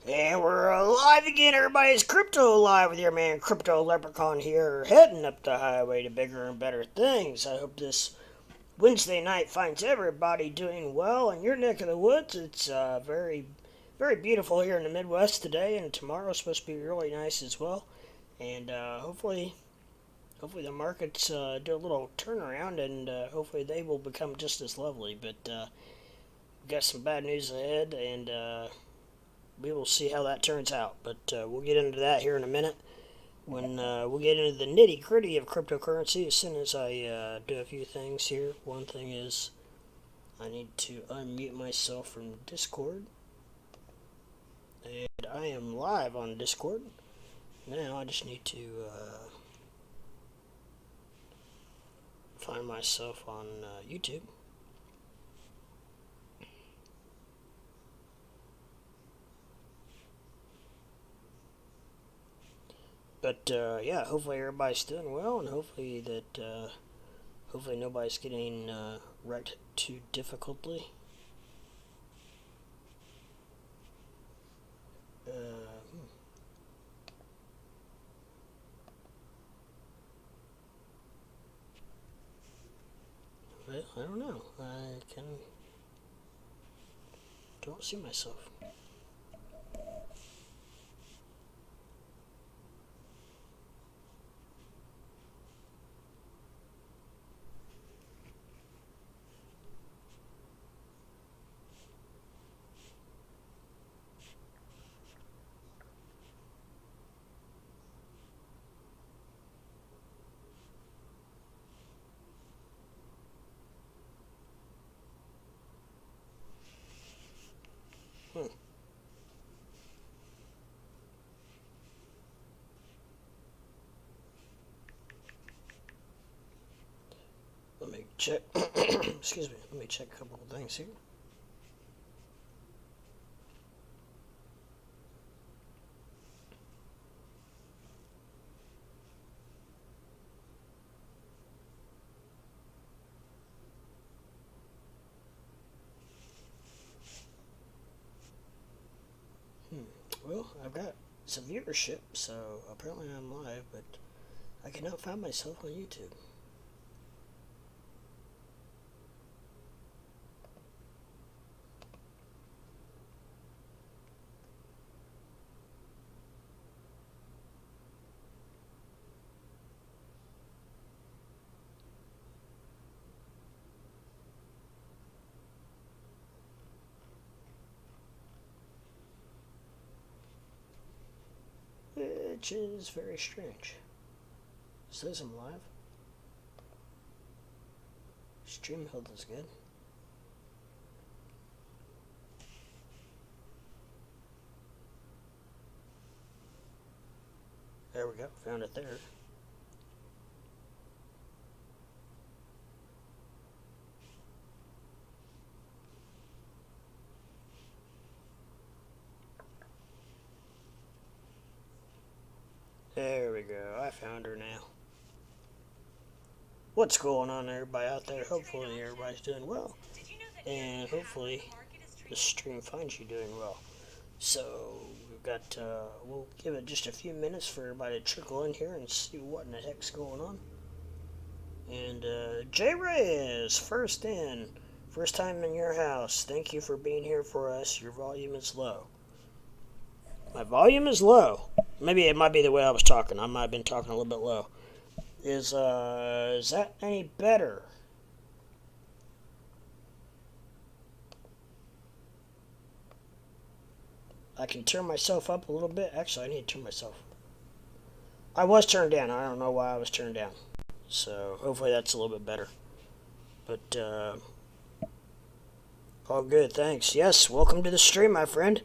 And we're alive again, everybody. It's Crypto Live with your man Crypto Leprechaun here, heading up the highway to bigger and better things. I hope this Wednesday night finds everybody doing well in your neck of the woods. It's very, very beautiful here in the Midwest today, and tomorrow's supposed to be really nice as well. And hopefully the markets do a little turnaround, and hopefully they will become just as lovely. But we've got some bad news ahead, and we will see how that turns out, but we'll get into that here in a minute when we'll get into the nitty gritty of cryptocurrency as soon as I do a few things here. One thing is I need to unmute myself from Discord, and I am live on Discord. Now I just need to find myself on YouTube. But yeah, hopefully everybody's doing well, and hopefully that hopefully nobody's getting wrecked too difficultly. Well, I don't know. I don't see myself. Let me check. Excuse me. Let me check a couple of things here. Well, I've got some viewership, so apparently I'm live, but I cannot find myself on YouTube. Which is very strange. It says I'm live. Stream health is good. There we go. Found it there. There we go. I found her now. What's going on, everybody out there? Hopefully everybody's doing well. And hopefully the stream finds you doing well. So we've got, we'll give it just a few minutes for everybody to trickle in here and see what in the heck's going on. And J Reyes, first in, first time in your house. Thank you for being here for us. Your volume is low. My volume is low. Maybe it might be the way I was talking. I might have been talking a little bit low. Is that any better? I can turn myself up a little bit. Actually, I need to turn myself. I was turned down. I don't know why I was turned down. So hopefully that's a little bit better. But all good. Thanks. Yes. Welcome to the stream, my friend.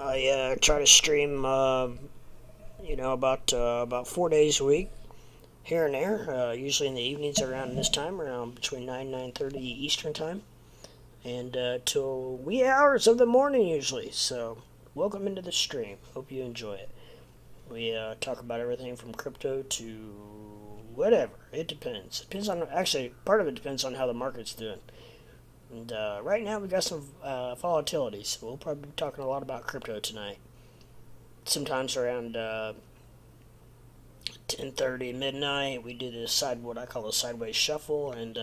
I try to stream, about 4 days a week, here and there. Usually in the evenings around this time, around between 9:30 Eastern time, and till wee hours of the morning usually. So welcome into the stream. Hope you enjoy it. We talk about everything from crypto to whatever. It depends. Part of it depends on how the market's doing. And right now we got some volatility, so we'll probably be talking a lot about crypto tonight. Sometimes around 10:30 midnight, we do this what I call a sideways shuffle, and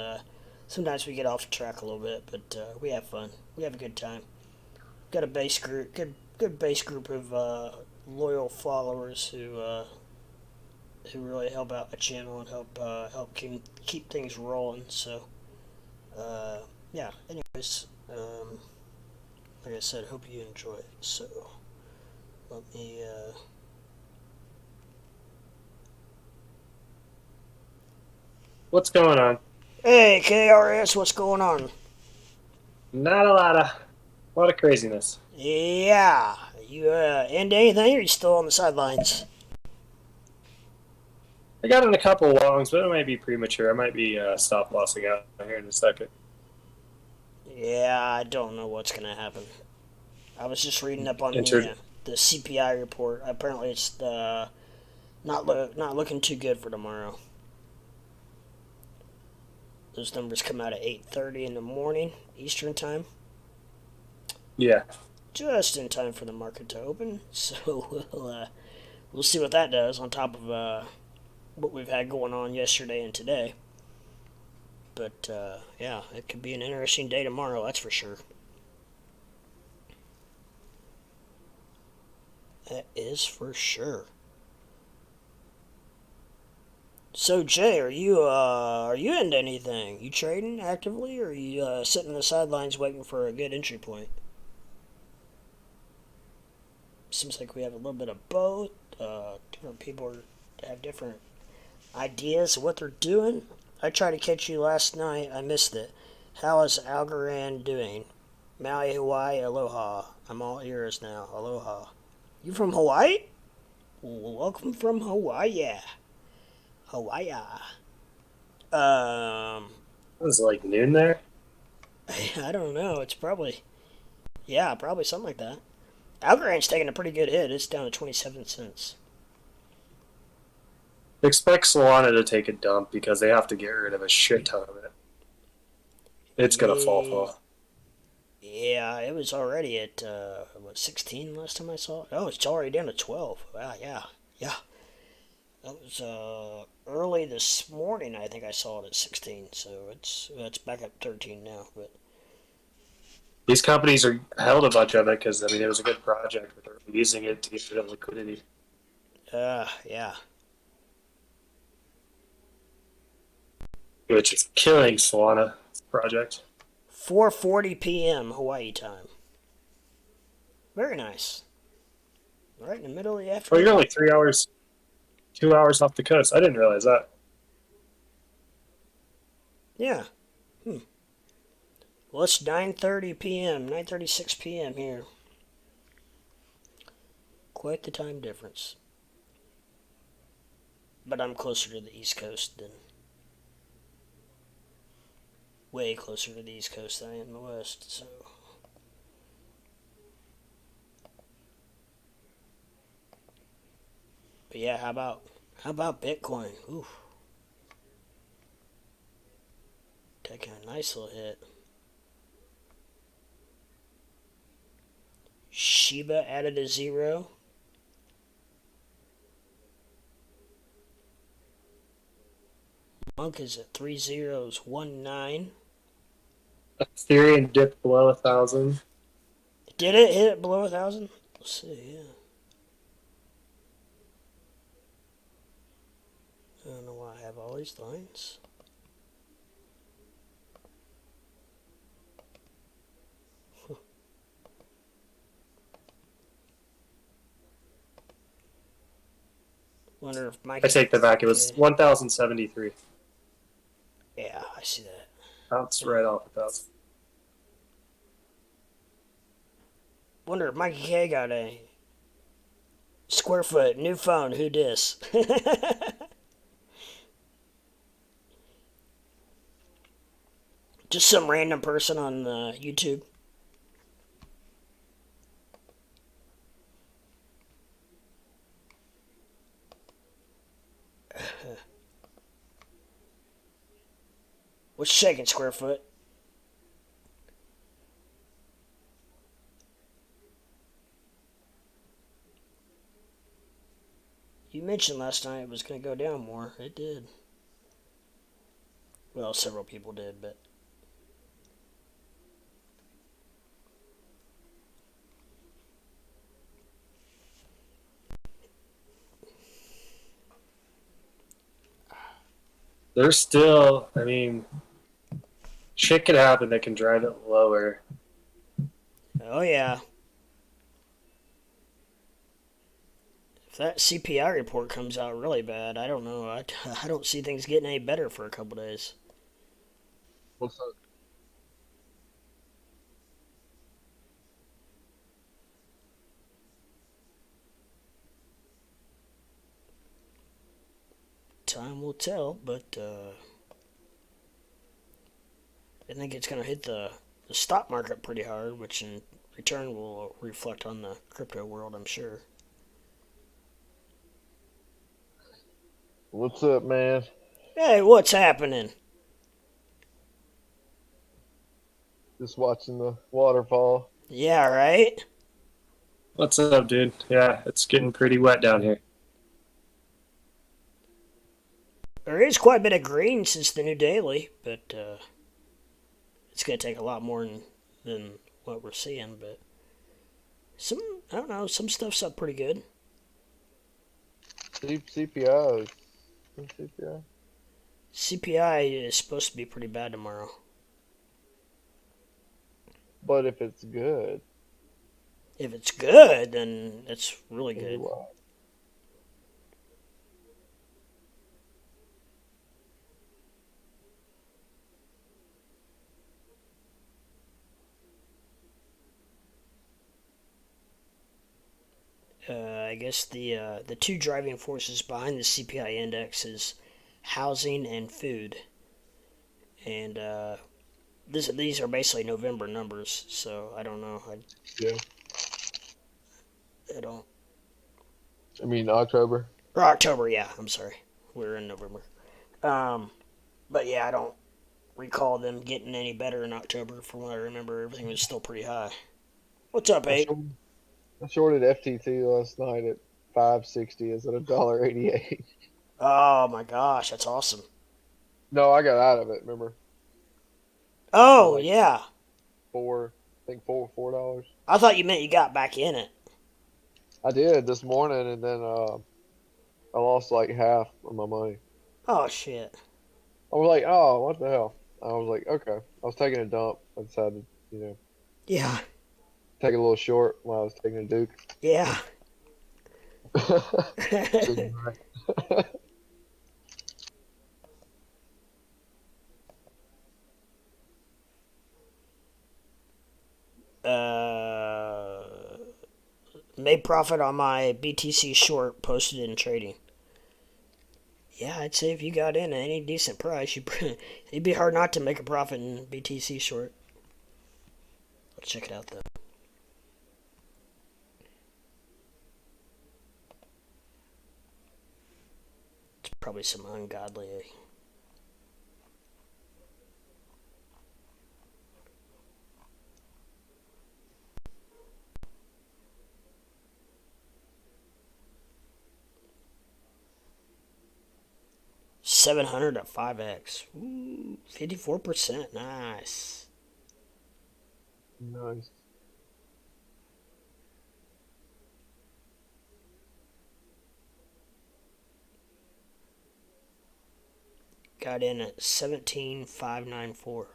sometimes we get off track a little bit, but we have fun. We have a good time. Got a base group, good base group of loyal followers who really help out the channel and help keep things rolling. So yeah. Anyways, like I said, hope you enjoy it. So let me. What's going on? Hey KRS, what's going on? Not a lot of craziness. Yeah, you into anything, or you still on the sidelines? I got in a couple longs, but it might be premature. I might be stop lossing out here in a second. Yeah, I don't know what's gonna happen. I was just reading up on Entered. the CPI report. Apparently, it's not looking too good for tomorrow. Those numbers come out at 8:30 in the morning Eastern time, Yeah, just in time for the market to open. So we'll see what that does on top of what we've had going on yesterday and today. But yeah, it could be an interesting day tomorrow. That's for sure. That is for sure. So Jay, are you into anything? You trading actively, or are you sitting on the sidelines waiting for a good entry point? Seems like we have a little bit of both. Different people have different ideas of what they're doing. I tried to catch you last night. I missed it. How is Algorand doing? Maui, Hawaii, aloha. I'm all ears now. Aloha. You from Hawaii? Welcome from Hawaii. Hawaii. Um, it was like noon there. I don't know. It's probably, yeah, probably something like that. Algorand's taking a pretty good hit. It's down to 27 cents. Expect Solana to take a dump because they have to get rid of a shit ton of it. It's gonna Yeah, fall. yeah, it was already at, 16 last time I saw it? Oh, it's already down to 12. Wow, yeah, yeah. That was, early this morning, I think I saw it at 16, so it's back up 13 now, but These companies are held a bunch of it because it was a good project, but they're using it to get rid of liquidity, yeah. which is killing Solana project. 4:40 p.m. Hawaii time. Very nice. Right in the middle of the Oh, you're afternoon. only 3 hours, 2 hours off the coast. I didn't realize that. Yeah. Well, it's 9:30 p.m. 9:36 p.m. here. Quite the time difference. But I'm closer to the East Coast than way closer to the East Coast than I am the West. So, but yeah, how about Bitcoin? Ooh, taking a nice little hit. Shiba added a zero. Monk is at 3019. Ethereum dipped below 1,000. Did it hit it below 1,000? Let's see. Yeah. I don't know why I have all these lines. Wonder if I Mikey. take that back. It was Yeah, 1,073. yeah, I see that. Bounced Wonder, right off 1,000. wonder if Mikey K got a square foot new phone. Who dis? Just some random person on YouTube. What's shaking, square foot? You mentioned last night it was going to go down more. It did. Well, several people did, but There's still, I mean, shit could happen that can drive it lower. oh yeah. If that CPI report comes out really bad, I don't know. I don't see things getting any better for a couple days. What's up? Time will tell, but I think it's going to hit the stock market pretty hard, which in return will reflect on the crypto world, I'm sure. What's up, man? Hey, what's happening? Just watching the waterfall. Yeah, right? What's up, dude? Yeah, it's getting pretty wet down here. There is quite a bit of green since the new daily, but it's going to take a lot more than what we're seeing. But some, I don't know, some stuff's up pretty good. CPI. CPI. CPI is supposed to be pretty bad tomorrow. But if it's good, If it's good, then it's really good. wow. I guess the two driving forces behind the CPI index is housing and food, and these are basically November numbers. So I don't know. Yeah. I don't. I mean October. Or October, yeah. I'm sorry, we're in November. But yeah, I don't recall them getting any better in October. From what I remember, everything was still pretty high. What's up, Abe? I shorted FTT last night at 560. Is at $1.88. Oh my gosh, that's awesome. No, I got out of it. Remember? Oh Like yeah, I think $4. I thought you meant you got back in it. I did this morning, and then I lost like half of my money. Oh shit. I was like, oh, what the hell? I was like, okay. I was taking a dump. I decided, Yeah, take a little short while I was taking a Duke. yeah. Shouldn't I? uh, Made profit on my BTC short posted in trading. Yeah, I'd say if you got in at any decent price, it'd be hard not to make a profit in BTC short. Let's check it out though. It's probably some ungodly. $700 at 5x. Ooh, 54%. Nice. Nice. Got in at 17,594.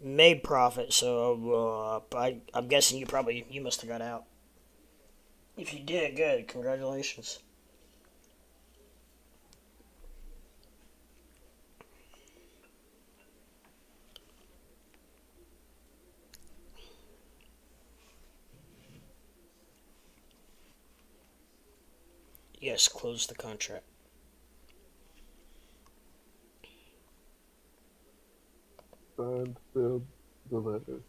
Made profit, so I'm guessing you must have got out. If you did, good. Congratulations. Yes, close the contract. Signed, filled, delivered.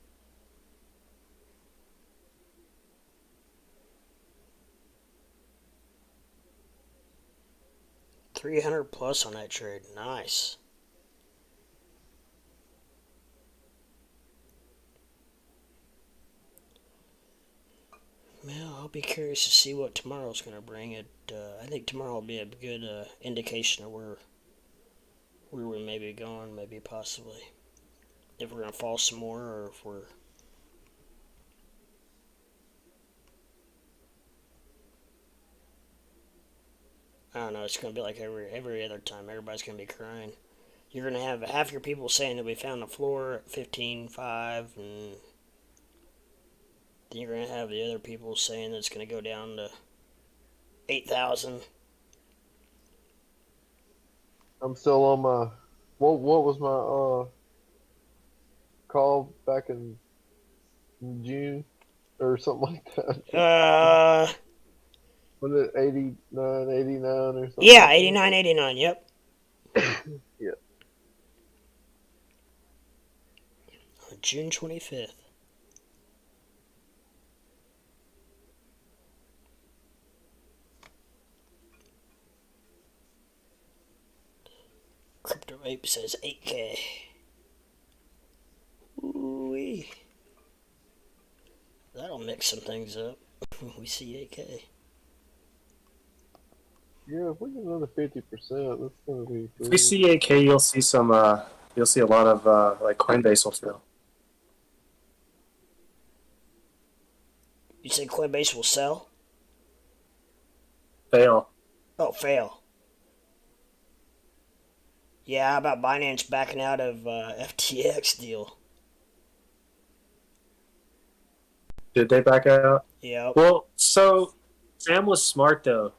$300 plus on that trade. Nice. Well, I'll be curious to see what tomorrow's going to bring. I think tomorrow will be a good indication of where we may be going, maybe possibly. If we're going to fall some more or if we're... I don't know, it's going to be like every other time. Everybody's going to be crying. You're going to have half your people saying that we found the floor at 15.5, and then you're going to have the other people saying that it's going to go down to 8,000. I'm still on my. What was my call back in June or something like that? Was it 89, 89 or something? Yeah, like 89, 89, yep. Yeah. On June 25th. Crypto Ape says 8K. Ooh-wee. That'll mix some things up. We see 8K. Yeah, if we get another 50%, that's gonna be. If we see AK, you'll see some. You'll see a lot of like Coinbase will fail. You said Coinbase will sell? Fail. Oh, fail. Yeah, how about Binance backing out of FTX deal? Did they back out? Yep. Well, so Sam was smart though.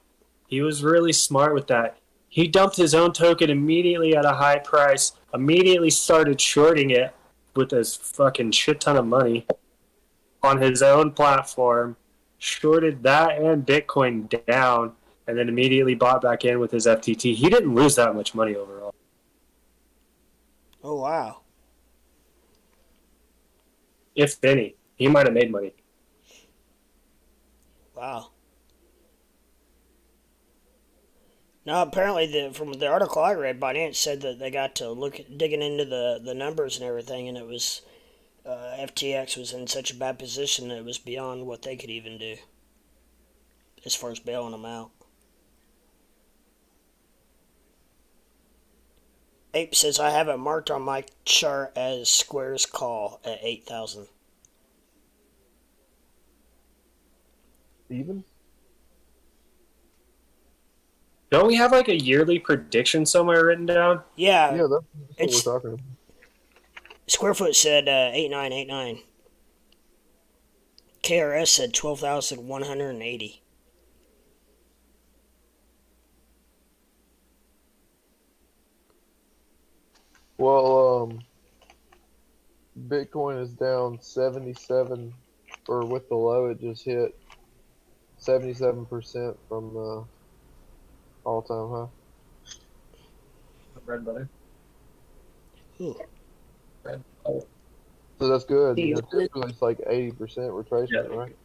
He was really smart with that. He dumped his own token immediately at a high price. Immediately started shorting it with his fucking shit ton of money on his own platform. Shorted that and Bitcoin down, and then immediately bought back in with his FTT. He didn't lose that much money overall. Oh, wow. If any, he might have made money. Wow. Now, apparently, from the article I read, Binance said that they got to digging into the numbers and everything, and it was FTX was in such a bad position that it was beyond what they could even do as far as bailing them out. Ape says, I have it marked on my chart as Square's call at 8,000. Even? Don't we have like a yearly prediction somewhere written down? Yeah, Yeah, that's what we're talking about. Squarefoot said 8989. KRS said 12,180. Well, Bitcoin is down 77, or with the low, it just hit 77% from the all-time high. Red butter. Ooh. Red butter. So that's good. You know, typically it's like 80% retracement, Yeah. right?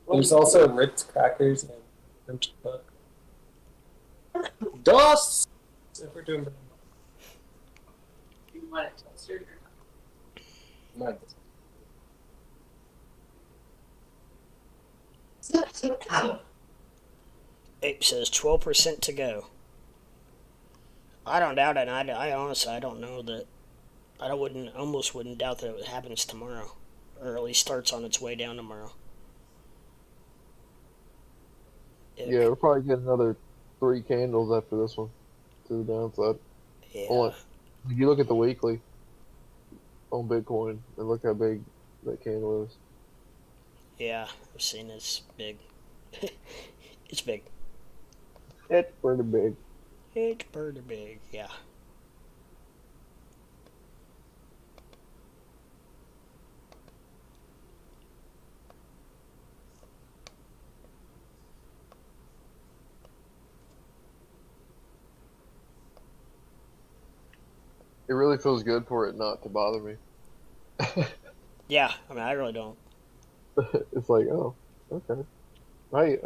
There's also Ritz crackers and French butter. DOS! If we're doing you want it toasted or not? Ape says 12% to go. I don't doubt it. I honestly, I don't know that. Almost wouldn't doubt that it happens tomorrow, or at least starts on its way down tomorrow. Yeah, we'll probably get another 3 candles after this one to the downside. Yeah. If you look at the weekly on Bitcoin and look how big that candle is. Yeah, I've seen it's big. It's big. It's pretty big. It's pretty big, yeah. It really feels good for it not to bother me. Yeah, I mean, I really don't. It's like, oh, okay. Hey,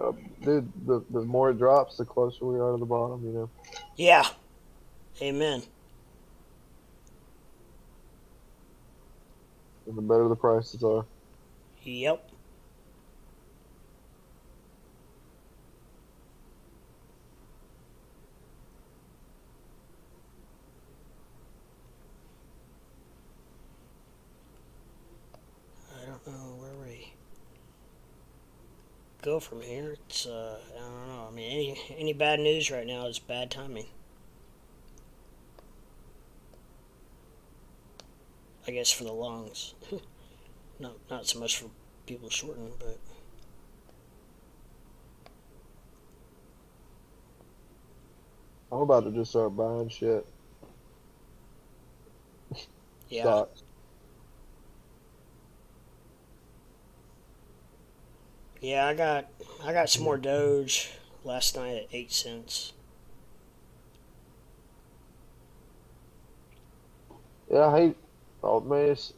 dude, the more it drops, the closer we are to the bottom, you know? Yeah. Amen. And the better the prices are. Yep. go from here. It's I don't know. I mean, any bad news right now is bad timing. I guess for the longs, not so much for people shorting, but I'm about to just start buying shit. yeah. Stocks. Yeah, I got some more Doge last night at 8 cents. Yeah, I hate. Oh man, it's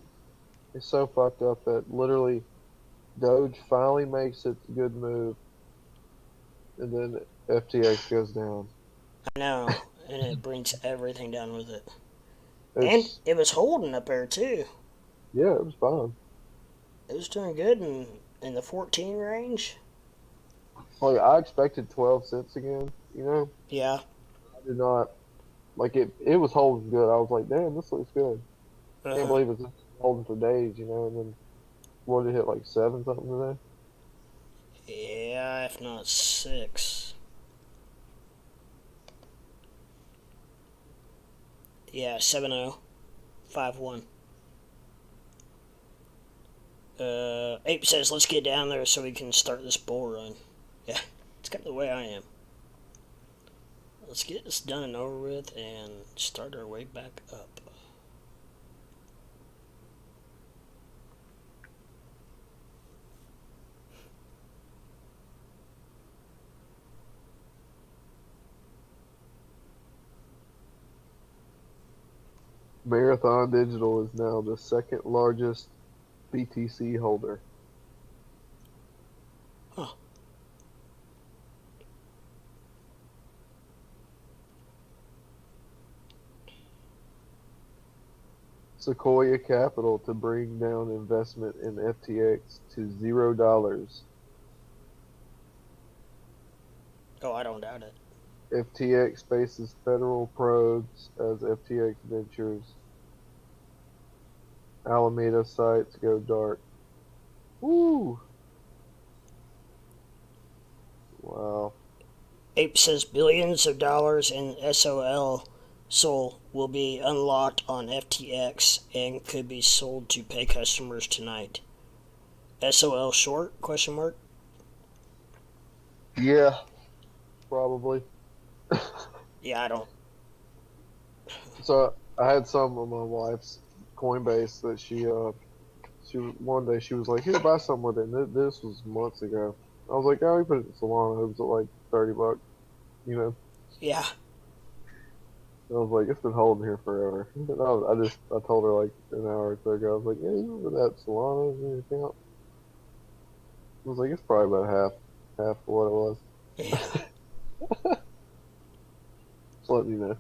so fucked up that literally Doge finally makes its good move, and then FTX goes down. I know, and it brings everything down with it. And It's it was holding up there too. yeah, it was fine. It was doing good in the 14 range. Like I expected 12 cents again. You know, Yeah. I did not like it. It was holding good. I was like, damn, this looks good. Can't Uh-huh. believe it's holding for days. You know, and then what did it hit like 7 something today? Yeah, if not 6. Yeah, 7-0. 5-1. Ape says, let's get down there so we can start this bull run. Yeah, it's kind of the way I am. Let's get this done and over with and start our way back up. Marathon Digital is now the second largest BTC holder. Huh. Sequoia Capital to bring down investment in FTX to $0. Oh, I don't doubt it. FTX faces federal probes as FTX Ventures Alameda sites go dark. Woo! Wow. Ape says billions of dollars in SOL will be unlocked on FTX and could be sold to pay customers tonight. SOL short? Question mark. Yeah, probably. Yeah, I don't. So I had some of my wife's Coinbase that she one day she was like, here, buy some with it. And this was months ago. I was like, oh, we put it in Solana. It was at like $30, you know. Yeah. I was like, it's been holding here forever. I told her like an hour or so ago. I was like, yeah, you remember that Solana in your account? I was like, it's probably about half of what it was. Yeah. Just letting you know.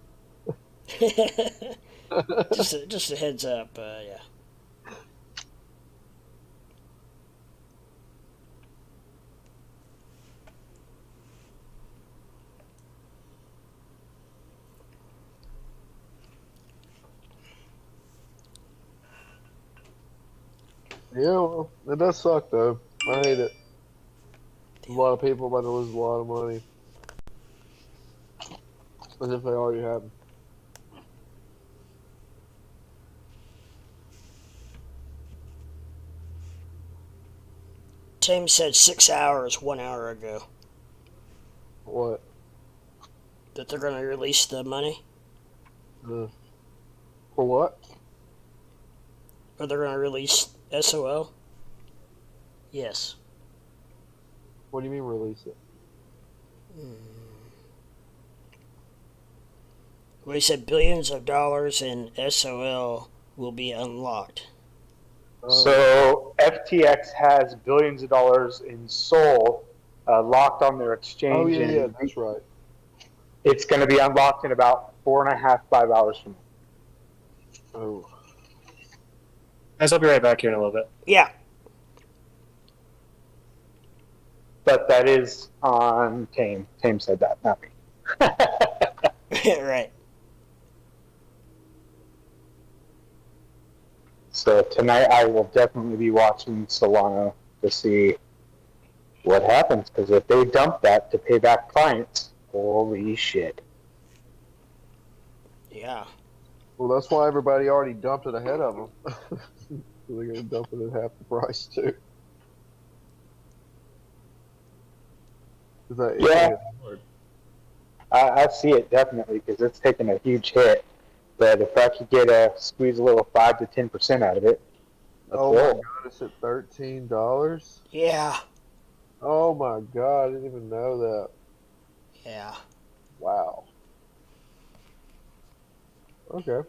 just a heads up. Yeah. Yeah, well, it does suck though. I hate it. A lot of people about to lose a lot of money, as if they already had. Tim said 6 hours 1 hour ago What? that they're going to release the money. For what? Or they're going to release SOL. Yes. What do you mean release it? Well, he said billions of dollars in SOL will be unlocked. So FTX has billions of dollars in SOL locked on their exchange. Oh yeah, that's right. It's going to be unlocked in about 4.5, 5 hours from now. Oh. Guys, I'll be right back here in a little bit. Yeah. But that is on Tame. Tame said that, not me. Right. So tonight I will definitely be watching Solana to see what happens, because if they dump that to pay back clients, holy shit. Yeah. Well, that's why everybody already dumped it ahead of them. So they're gonna dump it at half the price too. 'Cause it's Yeah, gonna hit hard. I see it definitely, because it's taken a huge hit. But if I could get a squeeze a little 5 to 10% out of it, let's Oh my roll. god, it's at $13. Yeah. Oh my god, I didn't even know that. Yeah. Wow. Okay.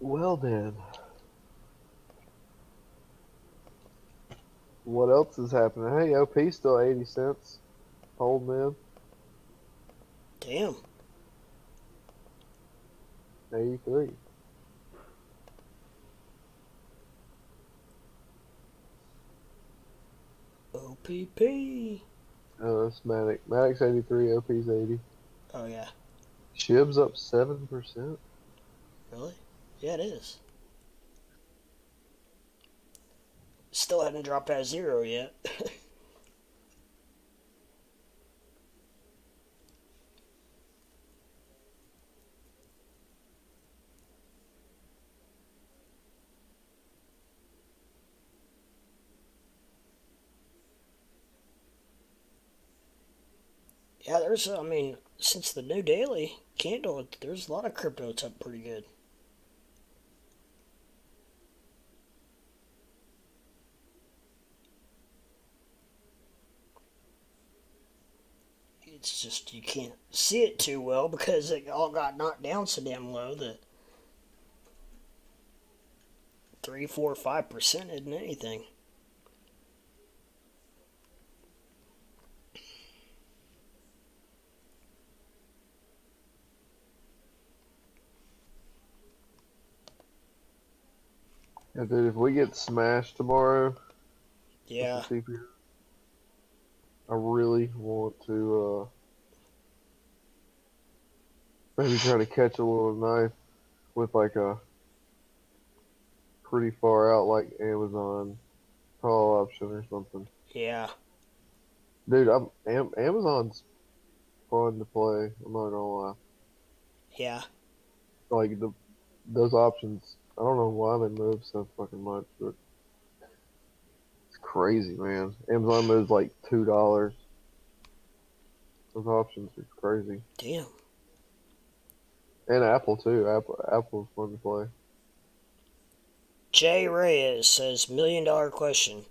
Well then, what else is happening? Hey, OP still 80 cents. Holding in. Damn. 83. OPP. Oh, that's Matic. Matic's 83, OP's 80. Oh, yeah. Shib's up 7%. Really? Yeah, it is. Still hadn't dropped past zero yet. Yeah, I mean, since the new daily candle, there's a lot of crypto that's up pretty good. It's just you can't see it too well because it all got knocked down so damn low that 3, 4, 5% isn't anything. Yeah, dude, if we get smashed tomorrow Yeah. with the CPU, I really want to maybe try to catch a little knife with like a pretty far out like Amazon call option or something. Yeah. Dude, Amazon's fun to play. I'm not gonna lie. Yeah. Like those options, I don't know why they move so fucking much, but it's crazy, man. Amazon moves like $2. Those options are crazy. Damn. And Apple too. Apple's fun to play. Jay Reyes says, $1,000,000 question.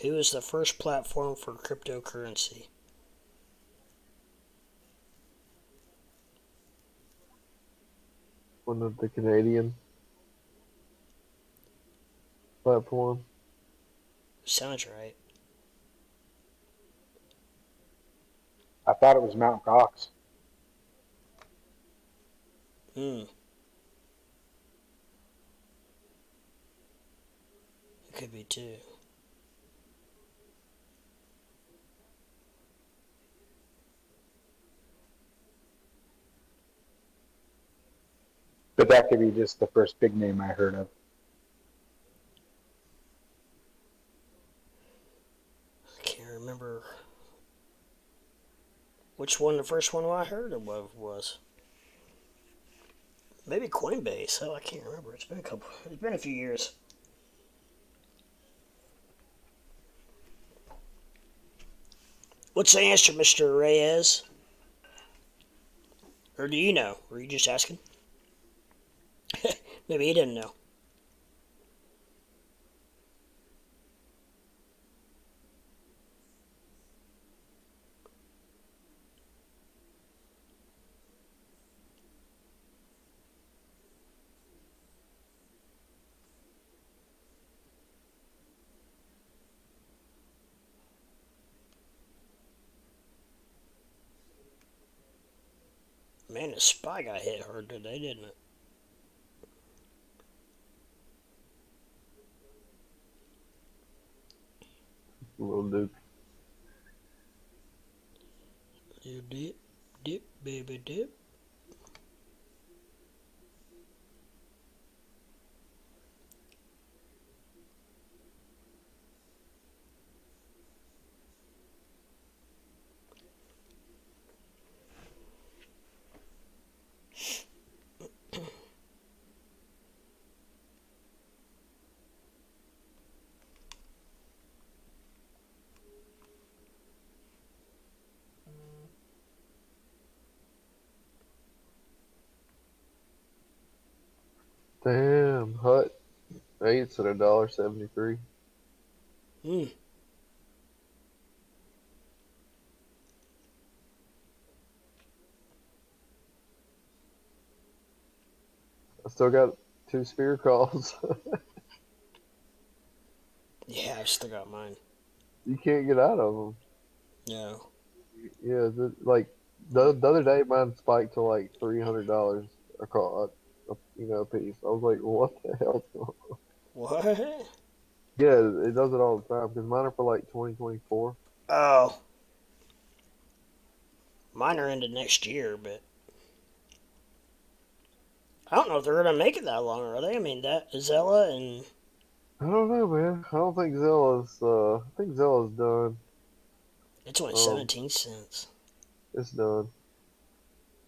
Who is the first platform for cryptocurrency? One of the Canadian platform. Sounds right. I thought it was Mount Gox. Hmm. It could be too. But that could be just the first big name I heard of. I can't remember which one the first one I heard of was. Maybe Coinbase. Oh, I can't remember. It's been a few years. What's the answer, Mr. Reyes? Or do you know? Were you just asking? Maybe he didn't know. Man, the SPY got hit hard today, didn't it? Little Duke. You did. Dip, baby, dip. Damn, Hut 8's at $1.73. Hmm. I still got 2 spear calls. Yeah, I've still got mine. You can't get out of them. No. Yeah, like the other day, mine spiked to like $300 a call, a piece. I was like, what the hell? What? Yeah, it does it all the time because mine are for like 2024. Oh. Mine are into next year, but I don't know if they're gonna make it that long, are they? I mean, that Zella and I don't know, man. I don't think Zilla's. I think Zilla's done. it's only Um, 17 cents. it's done.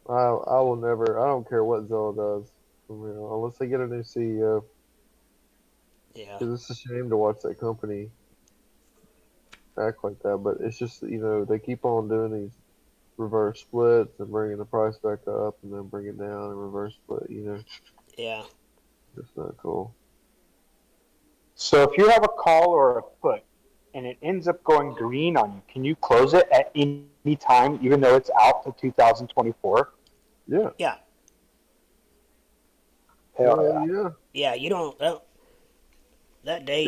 I will never. I don't care what Zilla does. Unless they get a new CEO, Yeah. because it's a shame to watch that company act like that. But it's just they keep on doing these reverse splits and bringing the price back up and then bring it down and reverse split. Yeah. It's not cool. So if you have a call or a put and it ends up going green on you, can you close it at any time, even though it's out to 2024? Yeah. Yeah. Hell Hell yeah. yeah. Yeah. You don't. That day.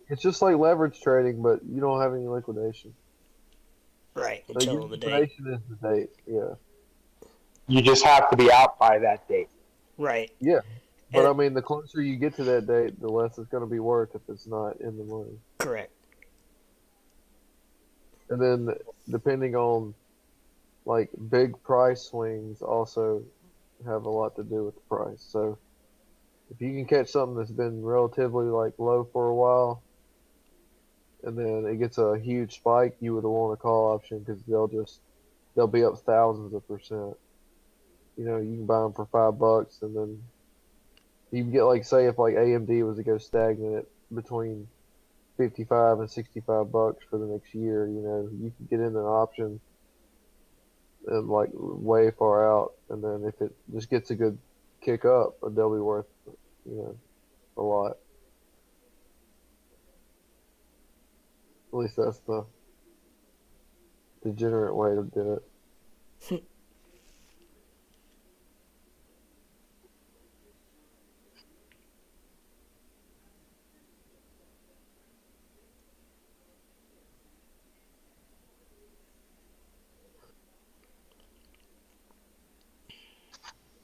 It's just like leverage trading, but you don't have any liquidation. Right. Like your Until the day. liquidation is the date. Yeah. You just have to be out by that date. Right. Yeah. But And I mean, the closer you get to that date, the less it's going to be worth if it's not in the money. correct. And then depending on like big price swings also have a lot to do with the price. So if you can catch something that's been relatively like low for a while and then it gets a huge spike, you would want a call option because they'll be up thousands of percent. You can buy them for $5 and then you can get like say if like AMD was to go stagnant between 55 and $65 for the next year, you can get in an option and like way far out, and then if it just gets a good kick up, they'll be worth you know a lot. At least that's the degenerate way to do it.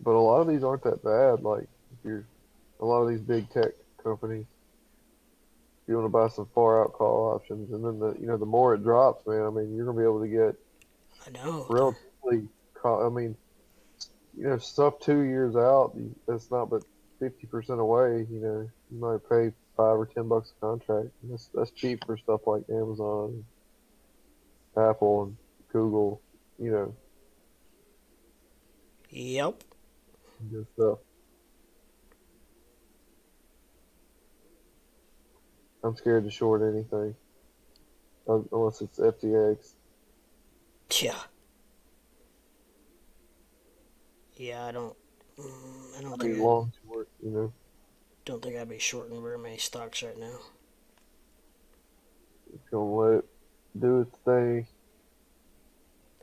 But a lot of these aren't that bad. Like if you're a lot of these big tech companies, if you want to buy some far out call options, and then the more it drops, man. I mean, you're gonna be able to get I know. relatively. I mean, stuff 2 years out, that's not but 50% away. You might pay $5 or $10 a contract. And that's cheap for stuff like Amazon, Apple, and Google. You know, Yep. good stuff. I'm scared to short anything unless it's FTX. Yeah. Yeah. I don't. I don't I think mean, I long short. don't think I'd be shorting very many stocks right now. It's gonna let it do its thing.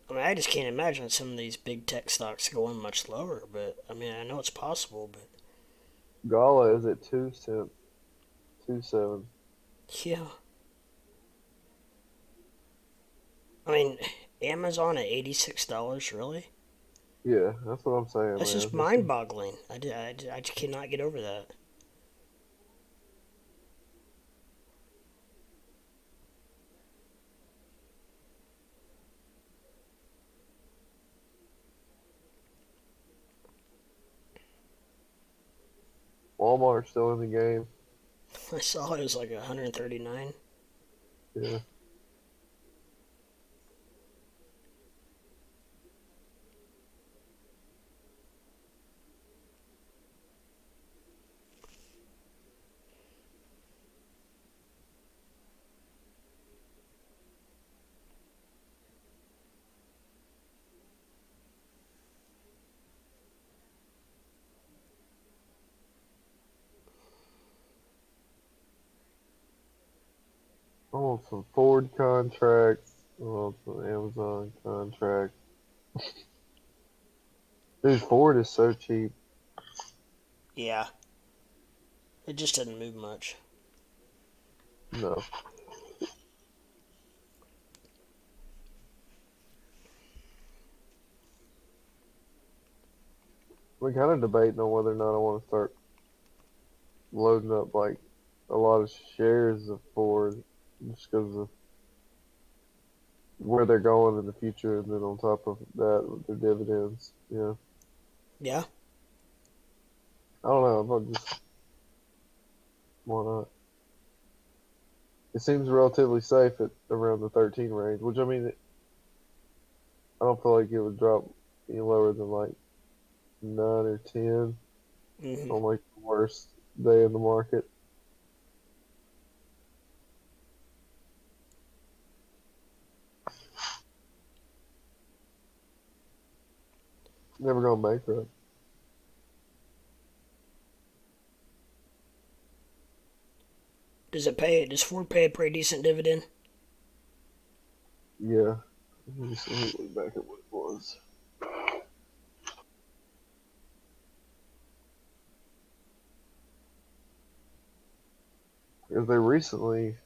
I mean, I just can't imagine some of these big tech stocks going much lower. But I mean, I know it's possible. But Gala is at 2 cents, 2.7. yeah. I mean, Amazon at $86. Really? Yeah, that's what I'm saying, That's man. just mind-boggling. I just cannot get over that. Walmart's still in the game. I saw it was like 139. Yeah. I want some Ford contracts. I want some Amazon contracts. Dude, Ford is so cheap. Yeah. It just didn't move much. No. We're kind of debating on whether or not I want to start loading up like a lot of shares of Ford just because of where they're going in the future, and then on top of that, with their dividends. Yeah. Yeah. I don't know. I'm just why not? It seems relatively safe at around the 13 range, which I mean, I don't feel like it would drop any lower than like 9 or 10 Hmm. on like the worst day in the market. Never gone bankrupt. Does Ford pay a pretty decent dividend? Yeah. Let me look back at what it was. Because they recently,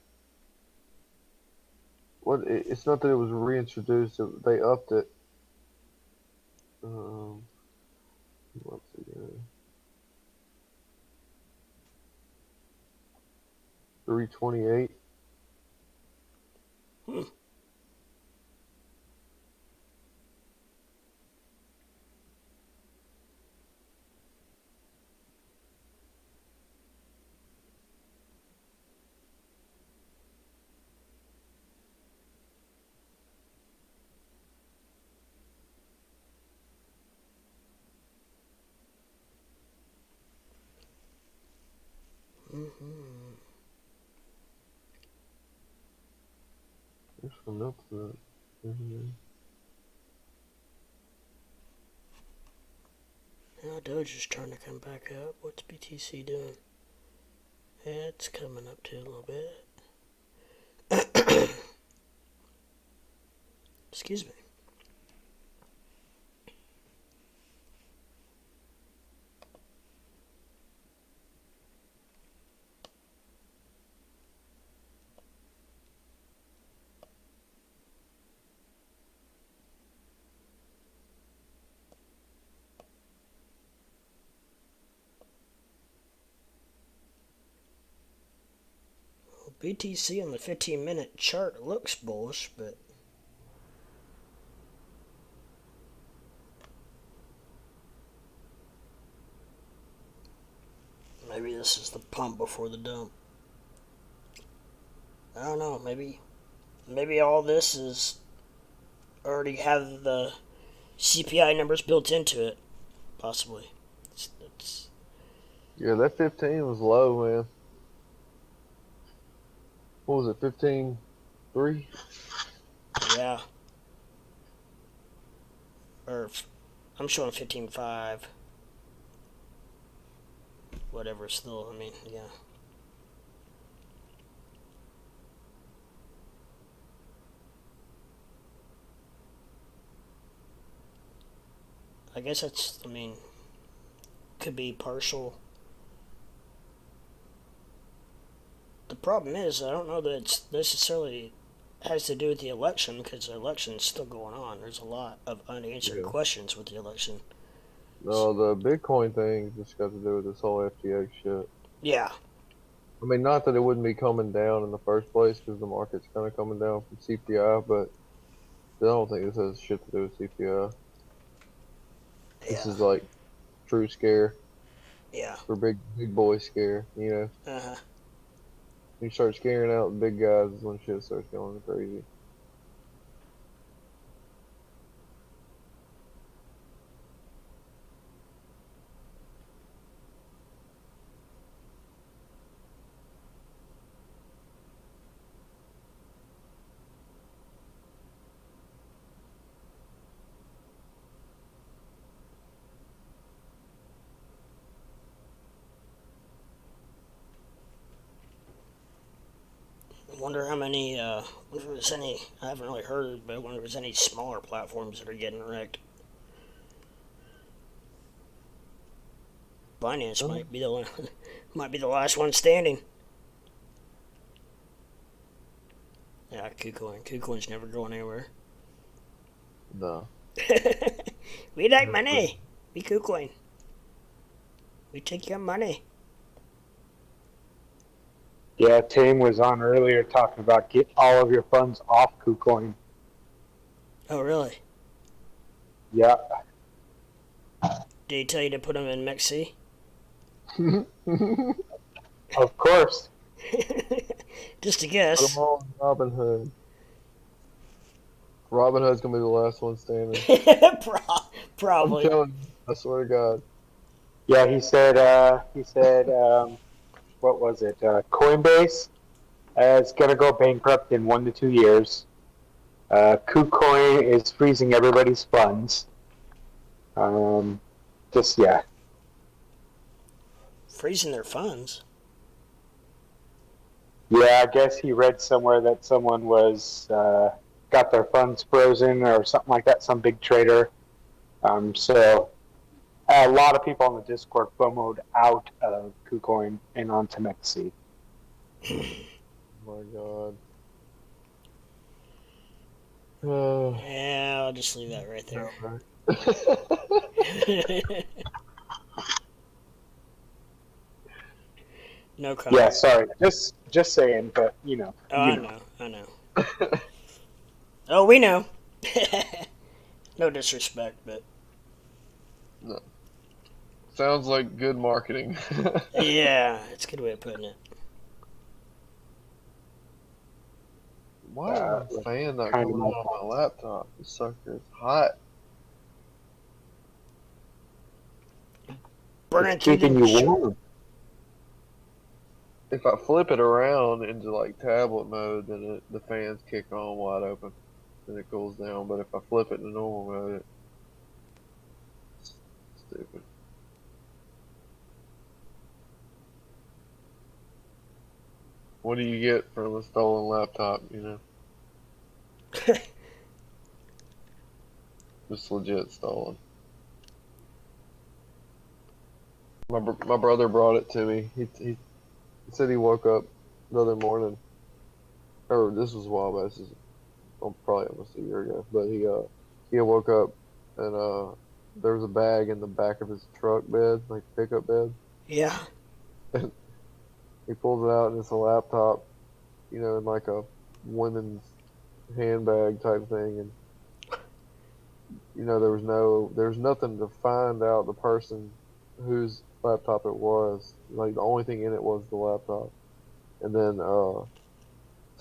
it's not that it was reintroduced, they upped it. Once again. 328. Hmm. Mm-hmm. There's some notes to that. Now Doge is trying to come back up. What's BTC doing? Yeah, it's coming up to a little bit. Excuse me. Well, BTC on the 15-minute chart looks bullish, but maybe this is the pump before the dump. I don't know. Maybe all this is already have the CPI numbers built into it. Possibly. It's Yeah, that 15 was low, man. What was it, 15.3? yeah. Or I'm showing 15.5. Whatever. Still, I mean, yeah. I guess that's. I mean, could be partial. The problem is, I don't know that it's necessarily has to do with the election because the election is still going on. There's a lot of unanswered Yeah. questions with the election. No, the Bitcoin thing just got to do with this whole FTX shit. Yeah. I mean, not that it wouldn't be coming down in the first place because the market's kind of coming down from CPI, but I don't think this has shit to do with CPI. This Yeah. is like true scare. Yeah. for big boy scare. You know, Uh-huh. you start scaring out the big guys is when shit starts going crazy. I wonder how many, wonder if there's any, I haven't really heard, but I wonder if there's any smaller platforms that are getting wrecked. Binance might be the one, might be the last one standing. Yeah, Kucoin. Kucoin's never going anywhere. No. We like money. We Kucoin. We take your money. Yeah, Tame was on earlier talking about get all of your funds off KuCoin. Oh, really? Yeah. Did he tell you to put them in MEXC? Of course. Just a Put guess. them all in Robinhood. Robinhood's gonna be the last one standing. I'm Probably. telling you, I swear to God. Yeah, he said, what was it? Coinbase is going to go bankrupt in 1 to 2 years. KuCoin is freezing everybody's funds. Yeah. Freezing their funds. Yeah, I guess he read somewhere that someone was got their funds frozen or something like that, some big trader. So a lot of people on the Discord FOMO'd out of KuCoin and onto MEXC. Oh my God. Yeah, I'll just leave that right there. No comment. Yeah, sorry. Just saying, but you know. Oh, I know. Oh, we know. No disrespect, but No. Sounds like good marketing. yeah, it's a good way of putting it. Why is the fan not coming on my laptop? This sucker is hot. Burning It's keeping you warm. If I flip it around into like tablet mode, then the fans kick on wide open, and it cools down. But if I flip it to normal mode, it's stupid. What do you get from a stolen laptop? You know, just legit stolen. My brother brought it to me. He said he woke up the other morning, or this was a while back. This is probably almost a year ago. But he woke up and there was a bag in the back of his truck bed, like pickup bed. Yeah. And he pulls it out and it's a laptop, you know, in like a women's handbag type thing. And you know, there was nothing to find out the person whose laptop it was. Like the only thing in it was the laptop. And then so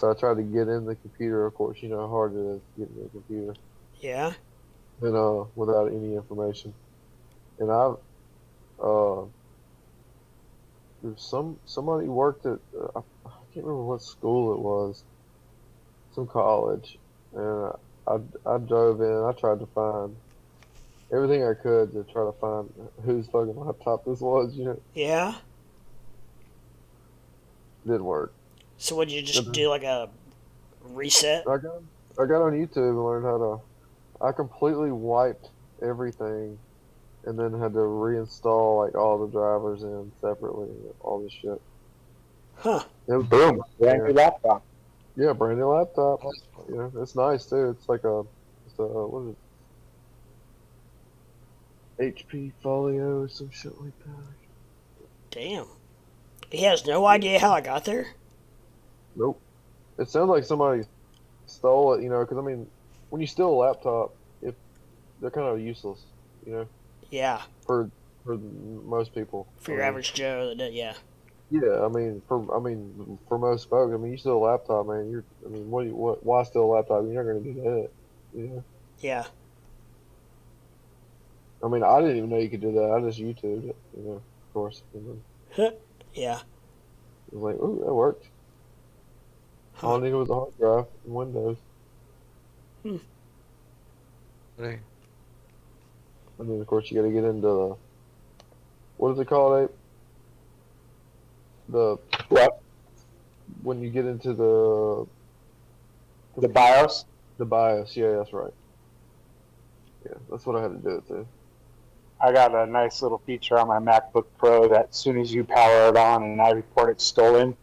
I tried to get in the computer. Of course, you know how hard it is to get in the computer. Yeah. And without any information. And there's somebody worked at I can't remember what school it was, some college, and I drove in. I tried to find everything I could to try to find whose fucking laptop this was. You know, Yeah. didn't work. So would you just do like a reset? I got on YouTube and learned how to. I completely wiped everything, and then had to reinstall like all the drivers in separately, all this shit. Huh. Boom. Brand new laptop. Yeah, brand new laptop. You know, it's nice too. It's like what is it? HP Folio or some shit like that. Damn. He has no idea how I got there? Nope. It sounds like somebody stole it, you know, because I mean, when you steal a laptop, they're kind of useless, you know. Yeah. For for most people. For your average Joe, yeah. Yeah, I mean, for most folks, I mean, you still a laptop, man. Why still a laptop? You're not gonna do that, you know. Yeah. I mean, I didn't even know you could do that. I just YouTubed it, you know, of course. And then Yeah. it was like, ooh, that worked. All I needed was a hard drive and Windows. Hey, And then, of course, you got to get into what is it called, Abe? What? When you get into The BIOS? the BIOS. Yeah, that's right. Yeah, that's what I had to do it too. I got a nice little feature on my MacBook Pro that as soon as you power it on and I report it stolen,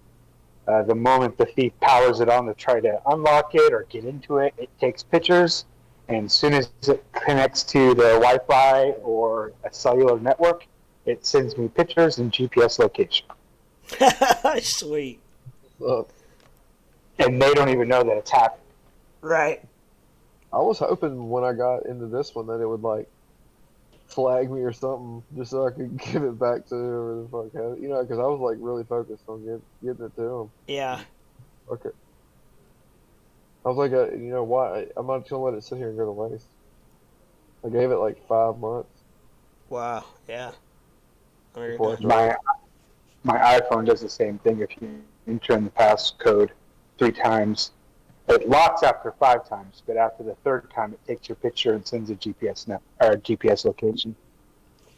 the moment the thief powers it on to try to unlock it or get into it, it takes pictures. And as soon as it connects to the Wi-Fi or a cellular network, it sends me pictures and GPS location. Sweet. And they don't even know that it's happened. Right. I was hoping when I got into this one that it would like flag me or something just so I could give it back to whoever the fuck had it. You know, because I was like really focused on getting it to him. Yeah. Okay. I was like, you know, why? I'm not just gonna let it sit here and go to waste. I gave it like 5 months. Wow. Yeah. Before I tried. My iPhone does the same thing. If you enter in the passcode 3 times, it locks after 5 times, but after the 3rd time, it takes your picture and sends a GPS location.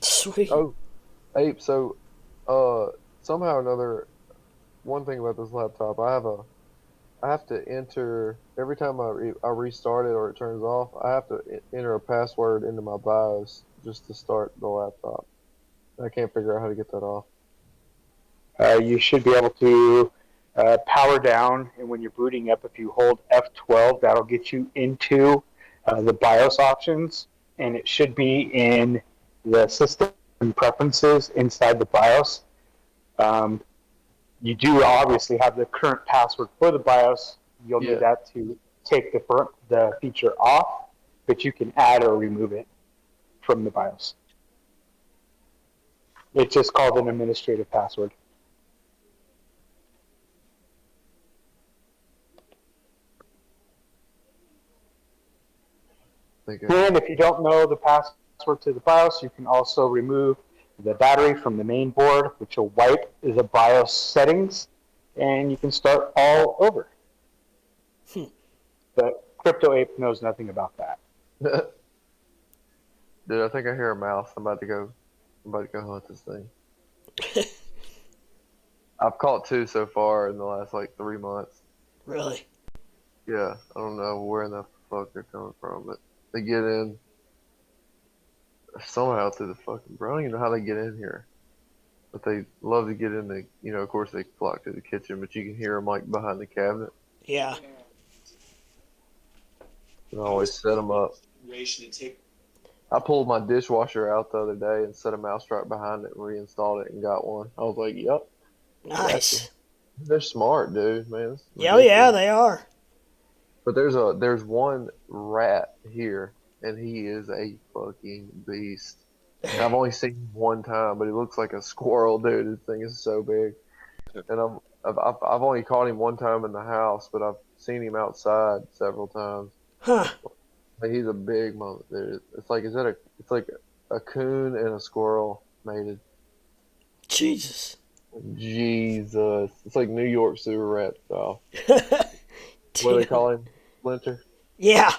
Sweet. Oh, Ape. So, somehow or another, one thing about this laptop, I have to enter every time I restart it or it turns off. I have to enter a password into my BIOS just to start the laptop. I can't figure out how to get that off. You should be able to power down, and when you're booting up, if you hold F12, that'll get you into the BIOS options, and it should be in the system preferences inside the BIOS. You do obviously have the current password for the BIOS. You'll need that to take the feature off, but you can add or remove it from the BIOS. It's just called an administrative password. And if you don't know the password to the BIOS, you can also remove the battery from the main board, which will wipe the BIOS settings, and you can start all over. But Crypto Ape knows nothing about that. Dude, I think I hear a mouse. I'm about to go hunt this thing. I've caught 2 so far in the last like 3 months. Really? Yeah, I don't know where in the fuck they're coming from, but they get in somehow through the fucking. Bro, I don't even know how they get in here, but they love to get in the. You know, of course they flock to the kitchen, but you can hear them like behind the cabinet. Yeah. And I always set them up. I pulled my dishwasher out the other day and set a mouse right behind it and reinstalled it and got one. I was like, yep. Nice. They're smart, dude, man. Yeah, they are. But there's one rat here, and he is a fucking beast. And I've only seen him one time, but he looks like a squirrel, dude. This thing is so big. And I've only caught him one time in the house, but I've seen him outside several times. Huh. Like, he's a big mother, dude. It's like a coon and a squirrel mated. Jesus. Jesus. It's like New York sewer rat style. What do they call him? Splinter? Yeah.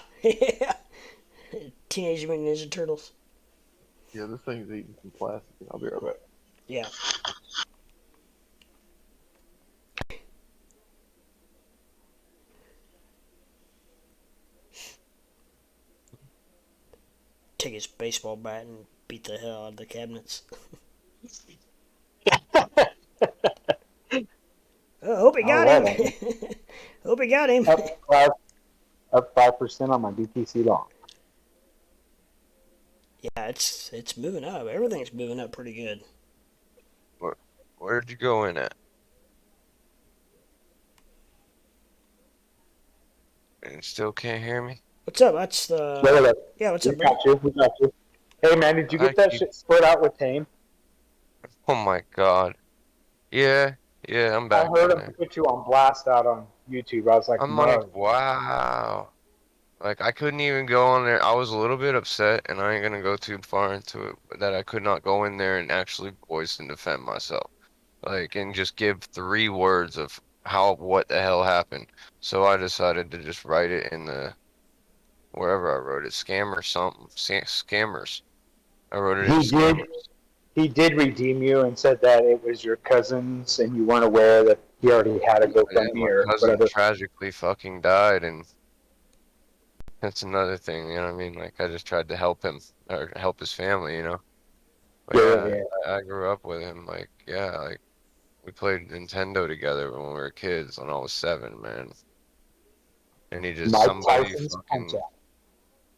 Teenage Mutant Ninja Turtles. Yeah, this thing's eating some plastic. I'll be right back. Yeah. Take his baseball bat and beat the hell out of the cabinets. I hope he got him. Hope he got him. Up 5% on my BTC long. Yeah, it's moving up. Everything's moving up pretty good. where'd you go in at? And still can't hear me? What's up? That's the... Yeah, what's up, bro? We got you. Hey, man, did you get that shit split out with Tame? Oh my God. Yeah, yeah, I'm I back heard in him there. put you on blast out on YouTube. I was like, I'm like, no. wow. Like I couldn't even go on there. I was a little bit upset, and I ain't gonna go too far into it, but that I could not go in there and actually voice and defend myself. Like, and just give 3 words of what the hell happened. So I decided to just write it in the, wherever I wrote it, scammer something, scammers. I wrote it in He did. scammers. He did redeem you and said that it was your cousin's, and you weren't aware that he already had a Yeah, GoFundMe my or cousin whatever. tragically fucking died, and that's another thing, you know what I mean? Like, I just tried to help him, or help his family, you know? But Yeah, yeah, yeah. I grew up with him, like, yeah, like, we played Nintendo together when we were kids when I was 7, man. And he just, Mike Tyson's Punch Out.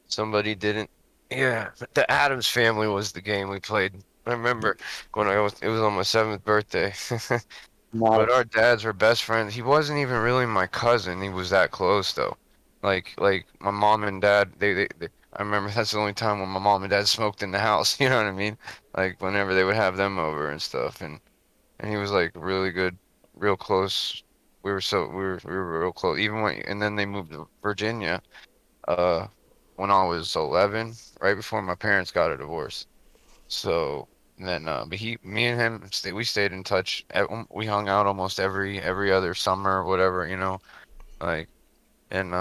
somebody didn't, yeah, the Adams Family was the game we played. I remember when it was on my 7th birthday. But our Nice. dads were best friends. He wasn't even really my cousin. He was that close though. Like my mom and dad, I remember that's the only time when my mom and dad smoked in the house, you know what I mean? Like whenever they would have them over and stuff. And he was like really good, real close. We were real close. Even when and then they moved to Virginia, uh, when I was 11, right before my parents got a divorce. So then, but me and him, we stayed in touch. We hung out almost every other summer, or whatever, you know, like, and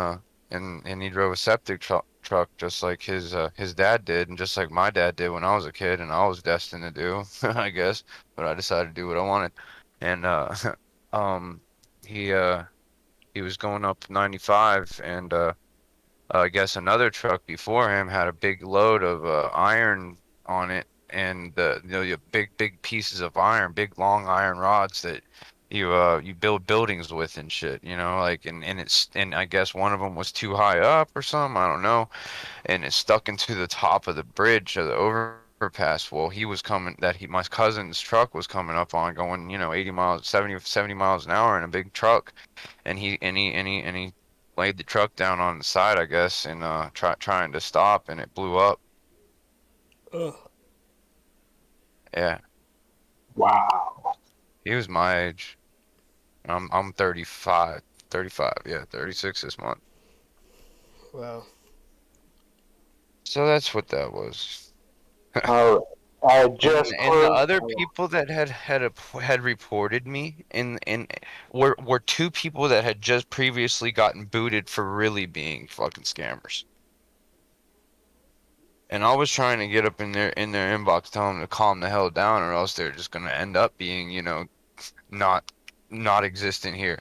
and he drove a septic truck just like his dad did, and just like my dad did when I was a kid, and I was destined to do, I guess. But I decided to do what I wanted, and um, he uh, he was going up 95, and I guess another truck before him had a big load of iron on it, and you big pieces of iron, big long iron rods that you build buildings with and shit, you know, like and I guess one of them was too high up or something, I don't know, and it stuck into the top of the bridge of the overpass. Well, he was coming my cousin's truck was coming up on going, 80 miles, 70 miles an hour in a big truck, and he laid the truck down on the side, I guess, and trying to stop, and it blew up. Ugh. Yeah, Wow. he was my age. I'm 35, 35, yeah, 36 this month. Well, So that's what that was. All right. I And just the closed. other people that had reported me in were 2 people that had just previously gotten booted for really being fucking scammers. And I was trying to get up in their inbox, tell them to calm the hell down, or else they're just gonna end up being, not not existent here.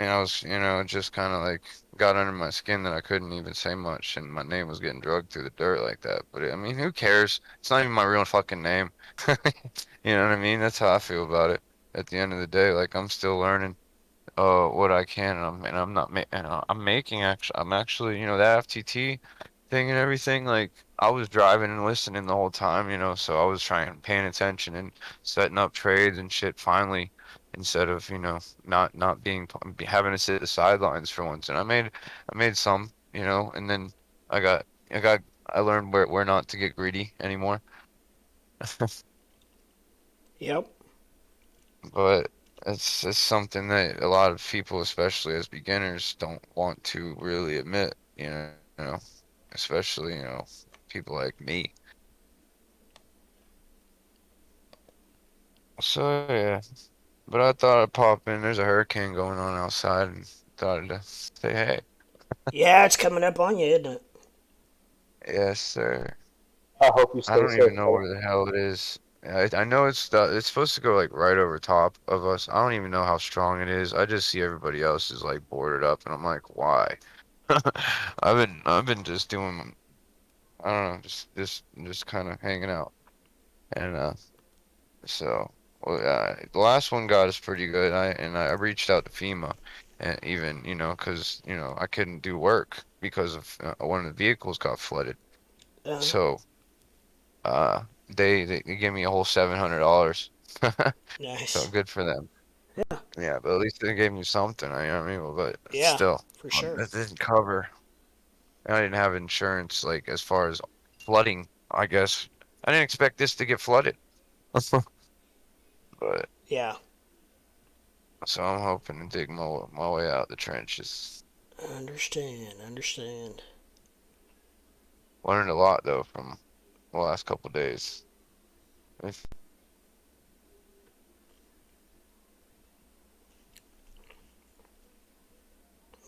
And I was, just kind of like got under my skin that I couldn't even say much, and my name was getting dragged through the dirt like that. But I mean, who cares? It's not even my real fucking name. You know what I mean? That's how I feel about it. At the end of the day, like I'm still learning what I can, and I'm not ma and I'm actually, that FTT thing and everything, like I was driving and listening the whole time, so I was paying attention and setting up trades and shit finally, instead of, not having to sit at the sidelines for once. And I made some, and then I got I learned where not to get greedy anymore. yep. But it's something that a lot of people, especially as beginners, don't want to really admit, especially, people like me. So yeah, but I thought I'd pop in. There's a hurricane going on outside, and thought I'd say hey. Yeah, it's coming up on you, isn't it? Yes, sir. I hope you I stay don't safe, even know brother. where the hell it is. I know it's supposed to go like right over top of us. I don't even know how strong it is. I just see everybody else is like boarded up, and I'm like, why? I've been just doing, I don't know, just kind of hanging out, and so well, the last one got us pretty good. I reached out to FEMA, and even, because I couldn't do work because of one of the vehicles got flooded. Uh, So they gave me a whole $700. So nice. good for them. Yeah. Yeah, but at least they gave me something. You know what I mean? Well, but Yeah, still, for sure. that didn't cover. I didn't have insurance, like as far as flooding, I guess, I didn't expect this to get flooded. But Yeah, so I'm hoping to dig my way out the trenches. understand. Learned a lot though from the last couple days. If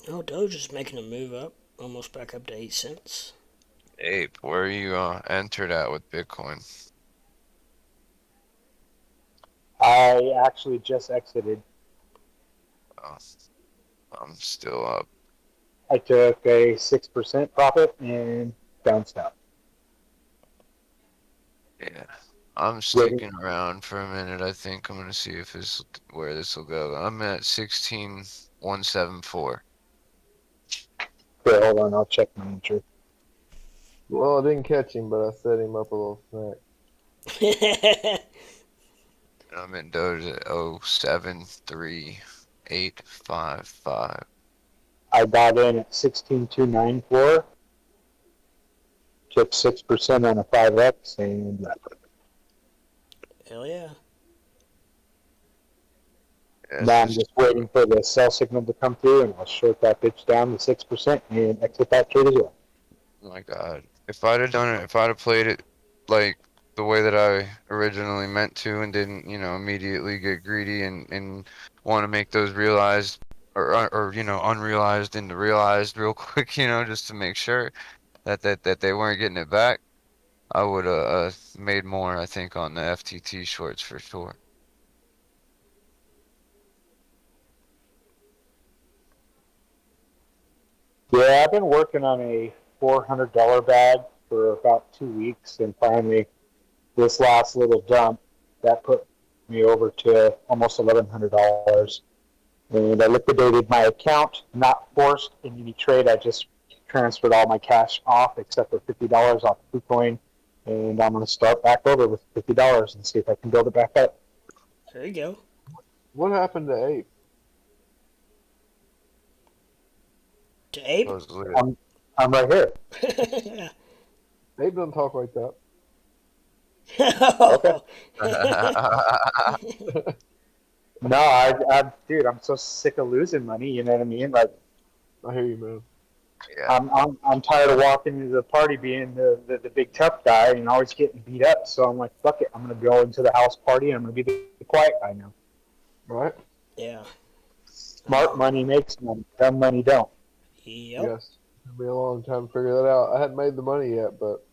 Oh, Doge is making a move up, almost back up to 8 cents. Ape, where are you entered at with Bitcoin? I actually just exited. Oh, I'm still up. I took a 6% profit and bounced out. Yeah. I'm Waiting. sticking around for a minute. I think I'm gonna see if this where this will go. I'm at 16,174. Okay, hold on, I'll check my entry. Well, I didn't catch him, but I set him up a little snack. I'm in Doge at 073,855. I got in at 16,294, took 6% on a 5X, and left. Hell yeah. Yeah, Now I'm just waiting for the sell signal to come through, and I'll short that bitch down to 6% and exit that trade as well. oh my God. If I'd have done it, if I'd have played it like the way that I originally meant to and didn't, immediately get greedy and want to make those realized or unrealized into realized real quick, just to make sure that they weren't getting it back, I would have made more, I think, on the FTT shorts for sure. Yeah, I've been working on a $400 bag for about 2 weeks, and finally, this last little dump that put me over to almost $1,100. And I liquidated my account, not forced in any trade. I just transferred all my cash off except for $50 off Kucoin, and I'm going to start back over with $50 and see if I can build it back up. There you go. What happened to Ape? To Ape? Supposedly. I'm right here. Ape doesn't talk like that. Okay. No, dude, I'm so sick of losing money. You know what I mean? Like, I hear you, man. Yeah. I'm tired of walking into the party being the big tough guy and always getting beat up. So I'm like, fuck it, I'm gonna go into the house party and I'm gonna be the quiet guy now. Right? Yeah. Smart money makes money. Dumb money don't. Yep. Yes. It'll be a long time to figure that out. I hadn't made the money yet, but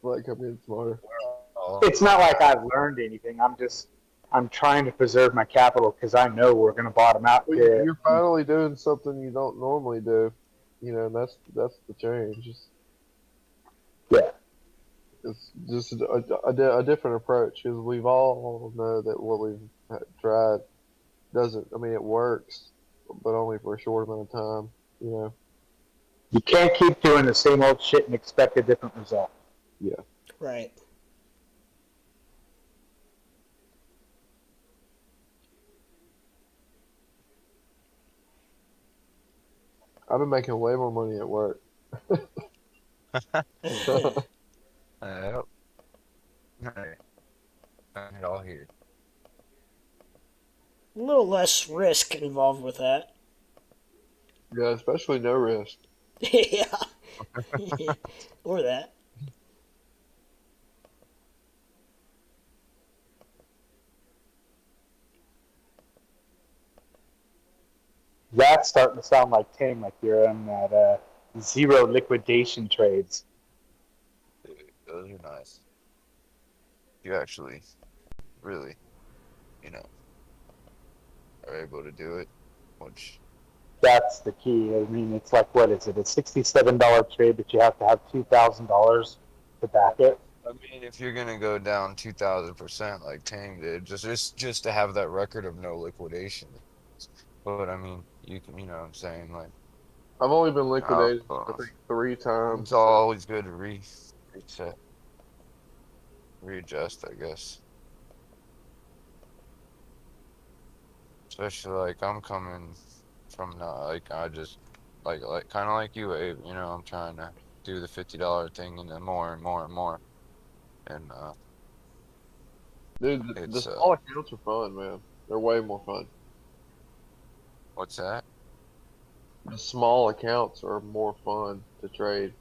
like I'm getting smarter. It's not like I've learned anything. I'm trying to preserve my capital because I know we're gonna bottom out. Well, you're finally doing something you don't normally do. And that's the change. Yeah. It's just a different approach because we've all know that what we've tried doesn't. I mean, it works, but only for a short amount of time. You can't keep doing the same old shit and expect a different result. Yeah. Right. I've been making way more money at work. Yep. All here. A little less risk involved with that. Yeah, especially no risk. Yeah. Or that. That's starting to sound like Ting, like you're in that zero liquidation trades. Dude, those are nice. You actually really, are able to do it, which That's the key. I mean, it's like, what is it? A $67 trade, but you have to have $2,000 to back it. I mean, if you're gonna go down 2,000% like Tang did, just to have that record of no liquidation. But I mean, you can, what I'm saying, like, I've only been liquidated, I uh, think, 3 times. it's always good to reset, readjust, I guess. Especially like I'm coming from I just like kind of like you, Abe. I'm trying to do the $50 thing and then more and more and more. And Dude, the it's small accounts are fun, man. They're way more fun. what's that? The small accounts are more fun to trade.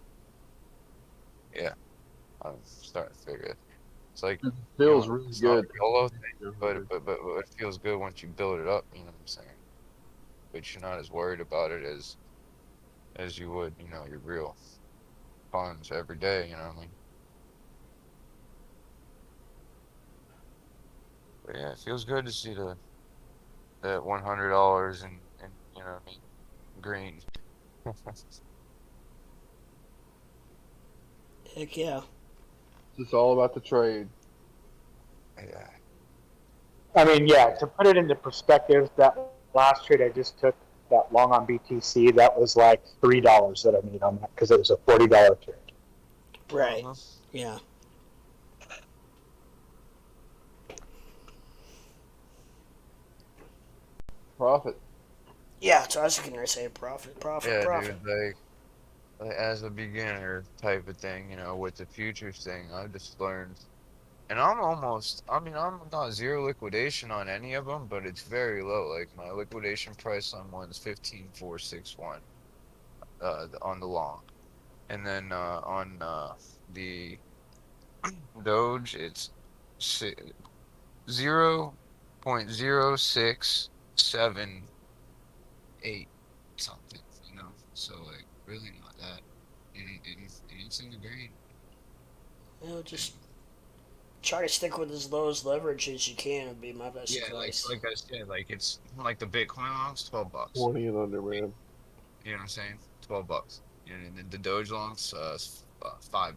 Yeah, I'm starting to figure it. It's like, It you know, feels really it's not a good. YOLO thing, but it feels good once you build it up. You know what I'm saying? But you're not as worried about it as you would, you know, your real funds every day. You know what I mean? But yeah, it feels good to see that $100 and you know what I mean, green. Heck yeah. It's all about the trade. Yeah. I mean, yeah, to put it into perspective, that last trade I just took, that long on BTC, that was like $3 that I made on that because it was a $40 trade. Right. Uh-huh. Yeah. Profit. Yeah, so I was going to say profit, profit, Yeah, profit. dude. Like as a beginner type of thing, you know, with the futures thing, I've just learned. And I mean, I'm not zero liquidation on any of them, but it's very low. Like my liquidation price on one's 15,461, on the long. And then on the Doge, it's 0.0678 something, you know? So, like, really not that. And it's in the green. Just And try to stick with as low as leverage as you can would be my best yeah, advice. like I said, like it's like the Bitcoin longs, $12. 20 and under, man. You know what I'm saying? $12. And then the Doge longs, five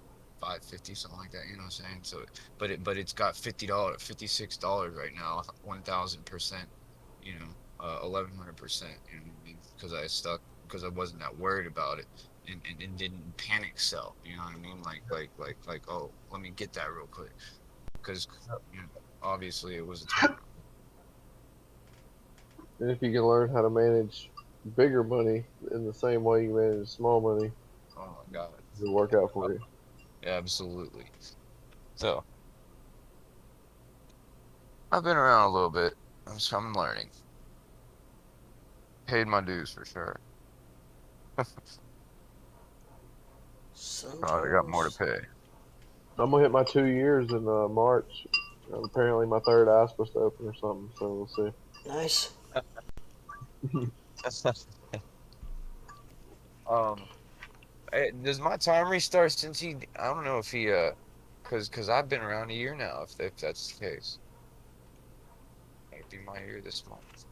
fifty, something like that. You know what I'm saying? So, but it's got $50, $56 right now, 1,000%. You know, 1,100%. You know what I mean? Because I wasn't that worried about it, and didn't panic sell. You know what I mean? Like, oh, let me get that real quick, because you know, obviously it was a turn. And if you can learn how to manage bigger money in the same way you manage small money, Oh my God. it'll work out for you. Absolutely. So I've been around a little bit. I'm learning. Paid my dues for sure. Probably got more to Sometimes. pay. I'm gonna hit my 2 years in March. Apparently, my third eye's supposed to open or something, so we'll Nice. see. Um, does my time restart since he? I don't know if he cause I've been around a year now. If that's the case, it'd be my year this month.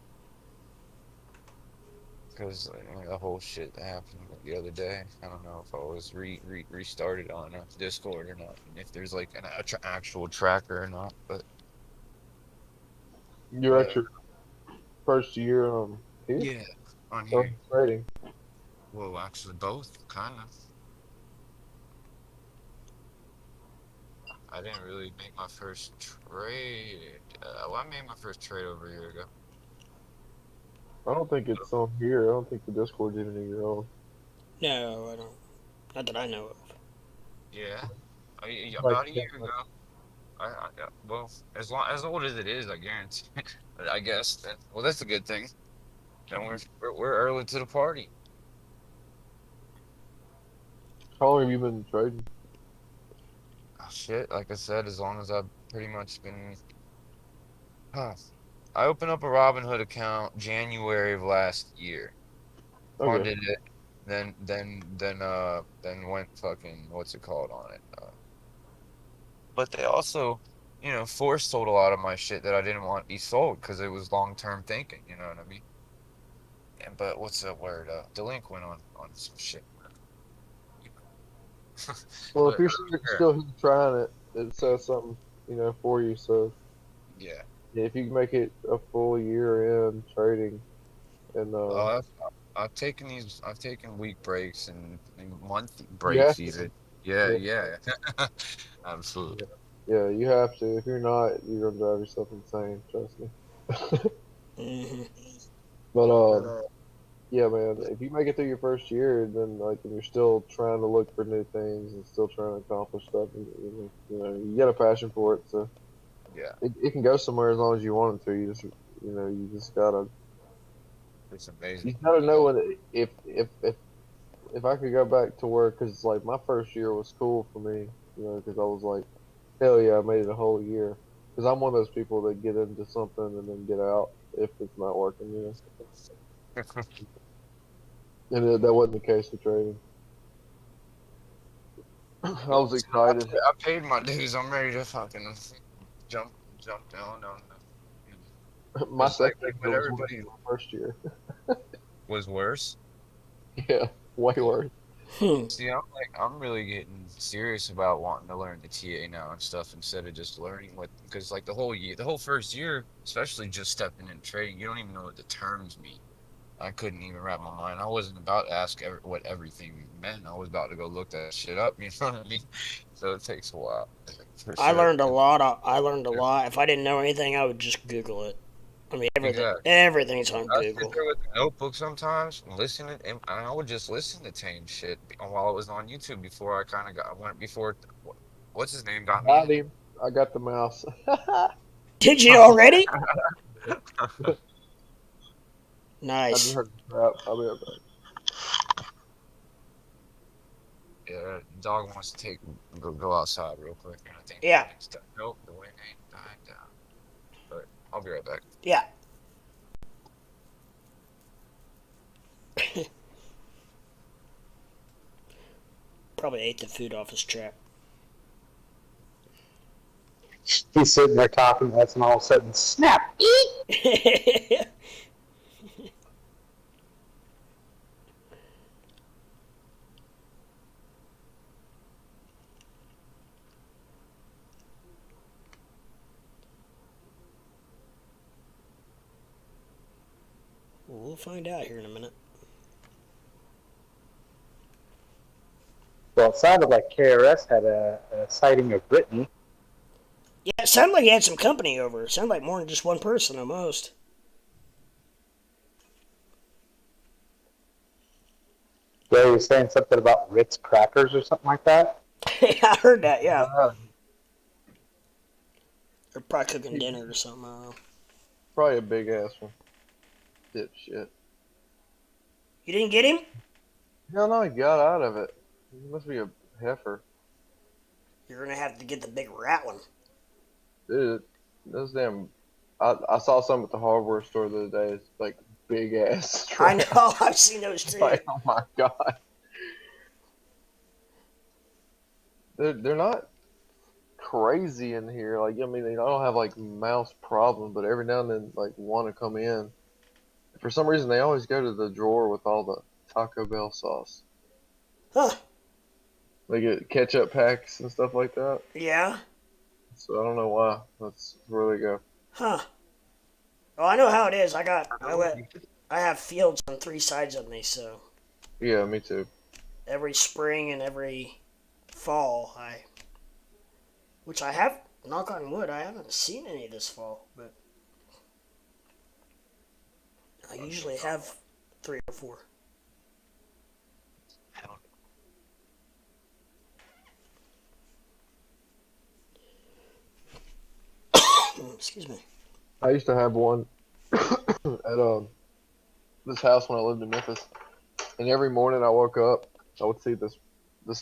Because the whole shit that happened the other day, I don't know if I was restarted on Discord or not, and if there's like an actual tracker or not. But You're at your first year here? yeah, on Oh, here. trading. Well, actually, both kind of. I didn't really make my first trade. Well, I made my first trade over a year ago. I don't think it's on here. I don't think the Discord's even a year old. No, I don't. Not that I know of. Yeah, Like, about a year ago. Well, as old as it is, I guarantee. I guess. Well, that's a good thing. Then we're early to the party. how long have you been trading? Oh, shit, like I said, as long as I've pretty much been. Huh. I opened up a Robinhood account January of last year. Okay. Funded it, then went fucking what's it called on it. But they also, you know, force sold a lot of my shit that I didn't want to be sold because it was long term thinking. You know what I mean? And but what's the word? Delinquent on some shit. Well, if But you're still here trying it, it says something, for you. So yeah. yeah, if you can make it a full year in trading, and I've taken these. I've taken week breaks and month you have breaks to, even. Yeah, yeah, yeah. Absolutely. yeah, you have to. If you're not, you're gonna drive yourself insane. Trust me. Hmm. But Yeah, man. If you make it through your first year, then like, and you're still trying to look for new things and still trying to accomplish stuff, and, you got a passion for it, so Yeah, it can go somewhere as long as you want it to. You just gotta, it's amazing. you gotta know when if I could go back to work, because like my first year was cool for me, because I was like, hell yeah, I made it a whole year. Because I'm one of those people that get into something and then get out if it's not working. And that wasn't the case with trading. I was excited. I paid my dues. I'm ready to fucking jump jump down on the. My Just like second what year was worse everybody than my first year. was worse. Yeah, way Yeah. worse. Hmm. See, I'm really getting serious about wanting to learn the TA now and stuff instead of just learning what because like the whole first year, especially just stepping into trading, you don't even know what the terms mean. I couldn't even wrap my mind. I wasn't about to ask what everything meant. I was about to go look that shit up. You know what I mean? So it takes a while for I sure. learned a lot. I learned a lot. If I didn't know anything, I would just Google it. I mean, Exactly. everything's on I sit Google. there with the notebook sometimes, listening, and I would just listen to Tame shit while I was on YouTube before I kind of got went before. What's his name got me Got in him. I got the mouse. Did you it. already? I just Nice. heard the crap. I'll be right back. Yeah, dog wants to go outside real quick, and I think Yeah. it's done. Nope, the wind ain't dying down. But I'll be right back. Yeah. Probably ate the food off his trap. He's sitting there talking to us, and all of a sudden, snap! We'll find out here in a minute. Well, it sounded like KRS had a sighting of Brittany. Yeah, it sounded like he had some company over. It sounded like more than just one person almost. Yeah, he was saying something about Ritz crackers or something like that. Yeah, I heard that, yeah. Uh, They're probably cooking dinner or something, I don't know. Probably a big ass one. Dipshit. You didn't get him? Hell no, he got out of it. He must be a heifer. You're gonna have to get the big rat one. Dude, those damn. I saw some at the hardware store the other day. It's like big ass I trap. know, I've seen those too. Like, oh my god. They're not crazy in here. Like, I mean, I don't have like mouse problem, but every now and then, like, want to come in. For some reason, they always go to the drawer with all the Taco Bell sauce. Huh, They get ketchup packs and stuff like that. yeah, So I don't know why. That's where they go. huh. Well, I know how it is. I have fields on three sides of me, so Yeah, me too. every spring and every fall, which I have, knock on wood, I haven't seen any this fall, but I usually have 3 or 4. Excuse me. I used to have one at this house when I lived in Memphis, and every morning I woke up, I would see this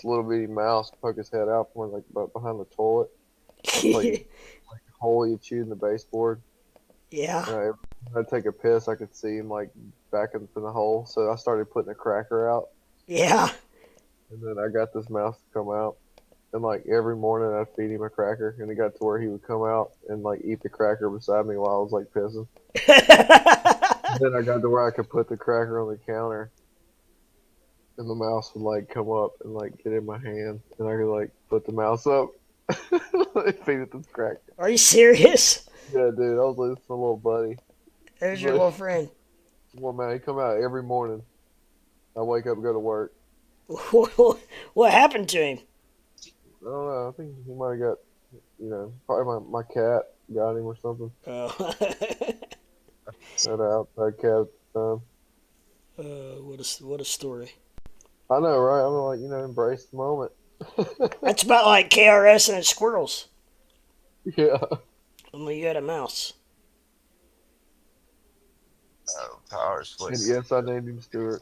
little bitty mouse poke his head out from like behind the toilet, like a hole you chewed in the baseboard. Yeah, And every time I'd take a piss, I could see him like back in the hole. So I started putting a cracker out, yeah. and then I got this mouse to come out. And like every morning I'd feed him a cracker, and it got to where he would come out and like eat the cracker beside me while I was like pissing. Then I got to where I could put the cracker on the counter, and the mouse would like come up and like get in my hand, and I could like put the mouse up, feed it the cracker. Are you serious? Yeah, dude, I was like, this is my little buddy. There's your little friend. Well, man, he come out every morning. I wake up and go to work. What happened to him? I don't know. I think he might have got, probably my cat got him or something. Oh. Had an outside cat at the time. What a story. I know, right? I'm like, embrace the moment. That's about like KRS and its squirrels. Yeah. Only you had a mouse. Oh, power And split. yes, I named him Stuart.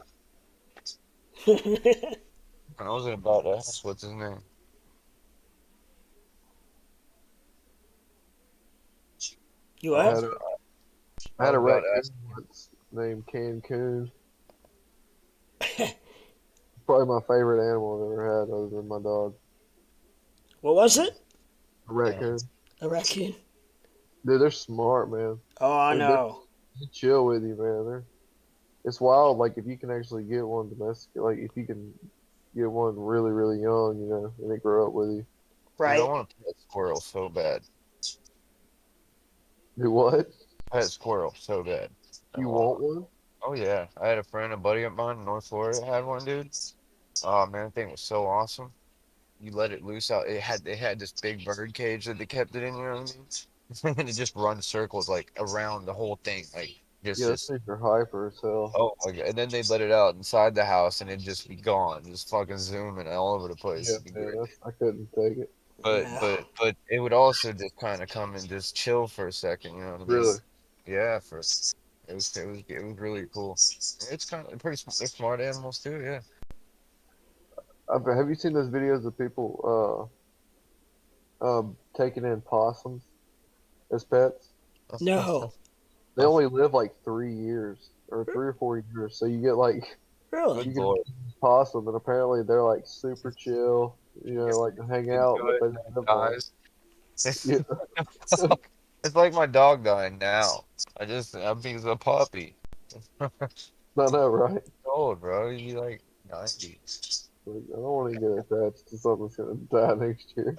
I wasn't about to ask what's his name. You I what? had a I I had was a about to raccoon ask. once named Cancun. Probably my favorite animal I've ever had, other than my dog. What was it? A raccoon. A raccoon. Dude, they're smart, man. Oh, I They're know. they chill with you, man. It's wild. Like if you can actually get one domestic, like if you can get one really, really young, and they grow up with you. Dude, I Right. want a pet squirrel so bad. Do what? Pet squirrel so bad. You Oh, want one? oh yeah. I had a friend, a buddy of mine in North Florida had one, dude. Oh man, that thing was so awesome. You let it loose out. It had this big bird cage that they kept it in, you know what I mean? And it just runs circles like around the whole thing, like Yeah, those just things are hyper as hell. oh my God. And then they'd let it out inside the house and it'd just be gone, just fucking zooming all over the place. Yeah, It'd be man, great. I couldn't take it. But No. but but it would also just kind of come and just chill for a second, you know what I mean? Really. Yeah, it was really cool. It's kind of pretty smart. They're smart animals too, yeah. Have you seen those videos of people taking in possums as pets? No. They only live like 3 years or 3 or 4 years. So you get like Really? you Good get a lord. possum, and apparently they're like super chill. Gets Like hang out, into but it, they and then don't it live long. dies. Yeah, It's like my dog dying now. I'm being a puppy. I know, right? Old, bro. You like 90. Like, I don't want to get attached to something that's gonna die next year.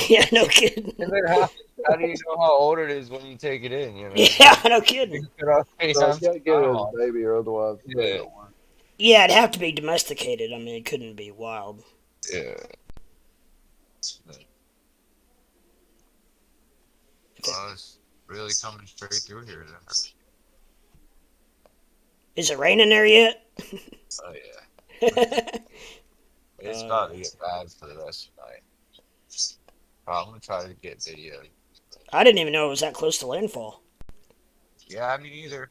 Yeah, no kidding. And then how do you know how old it is when you take it in? You know, it's Yeah, like no kidding. So you I'm gotta get it as a baby, or otherwise it ain't yeah, gonna work. Yeah, it'd have to be domesticated. I mean, it couldn't be wild. yeah. Well, it's really coming straight through here then. Is it raining there yet? Oh yeah. uh, It's about to get bad for the rest of the night. I'm gonna try to get video. I didn't even know it was that close to landfall. Yeah, me neither.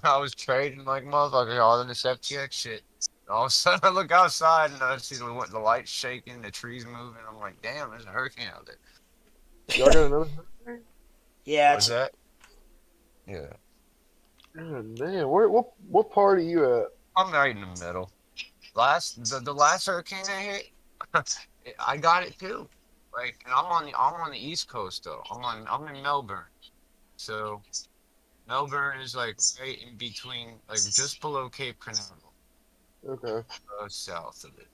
I was trading like motherfucker all in this FTX shit. And all of a sudden I look outside and I see the lights shaking, the trees moving. I'm like, damn, there's a hurricane out there. Y'all got another hurricane? Yeah, What's it's that? Yeah. God damn, what part are you at? I'm right in the middle. The last hurricane I hit, I got it too. Like, and I'm on the East Coast though. I'm in Melbourne. So Melbourne is like right in between, like just below Cape Canaveral, Okay. south of it.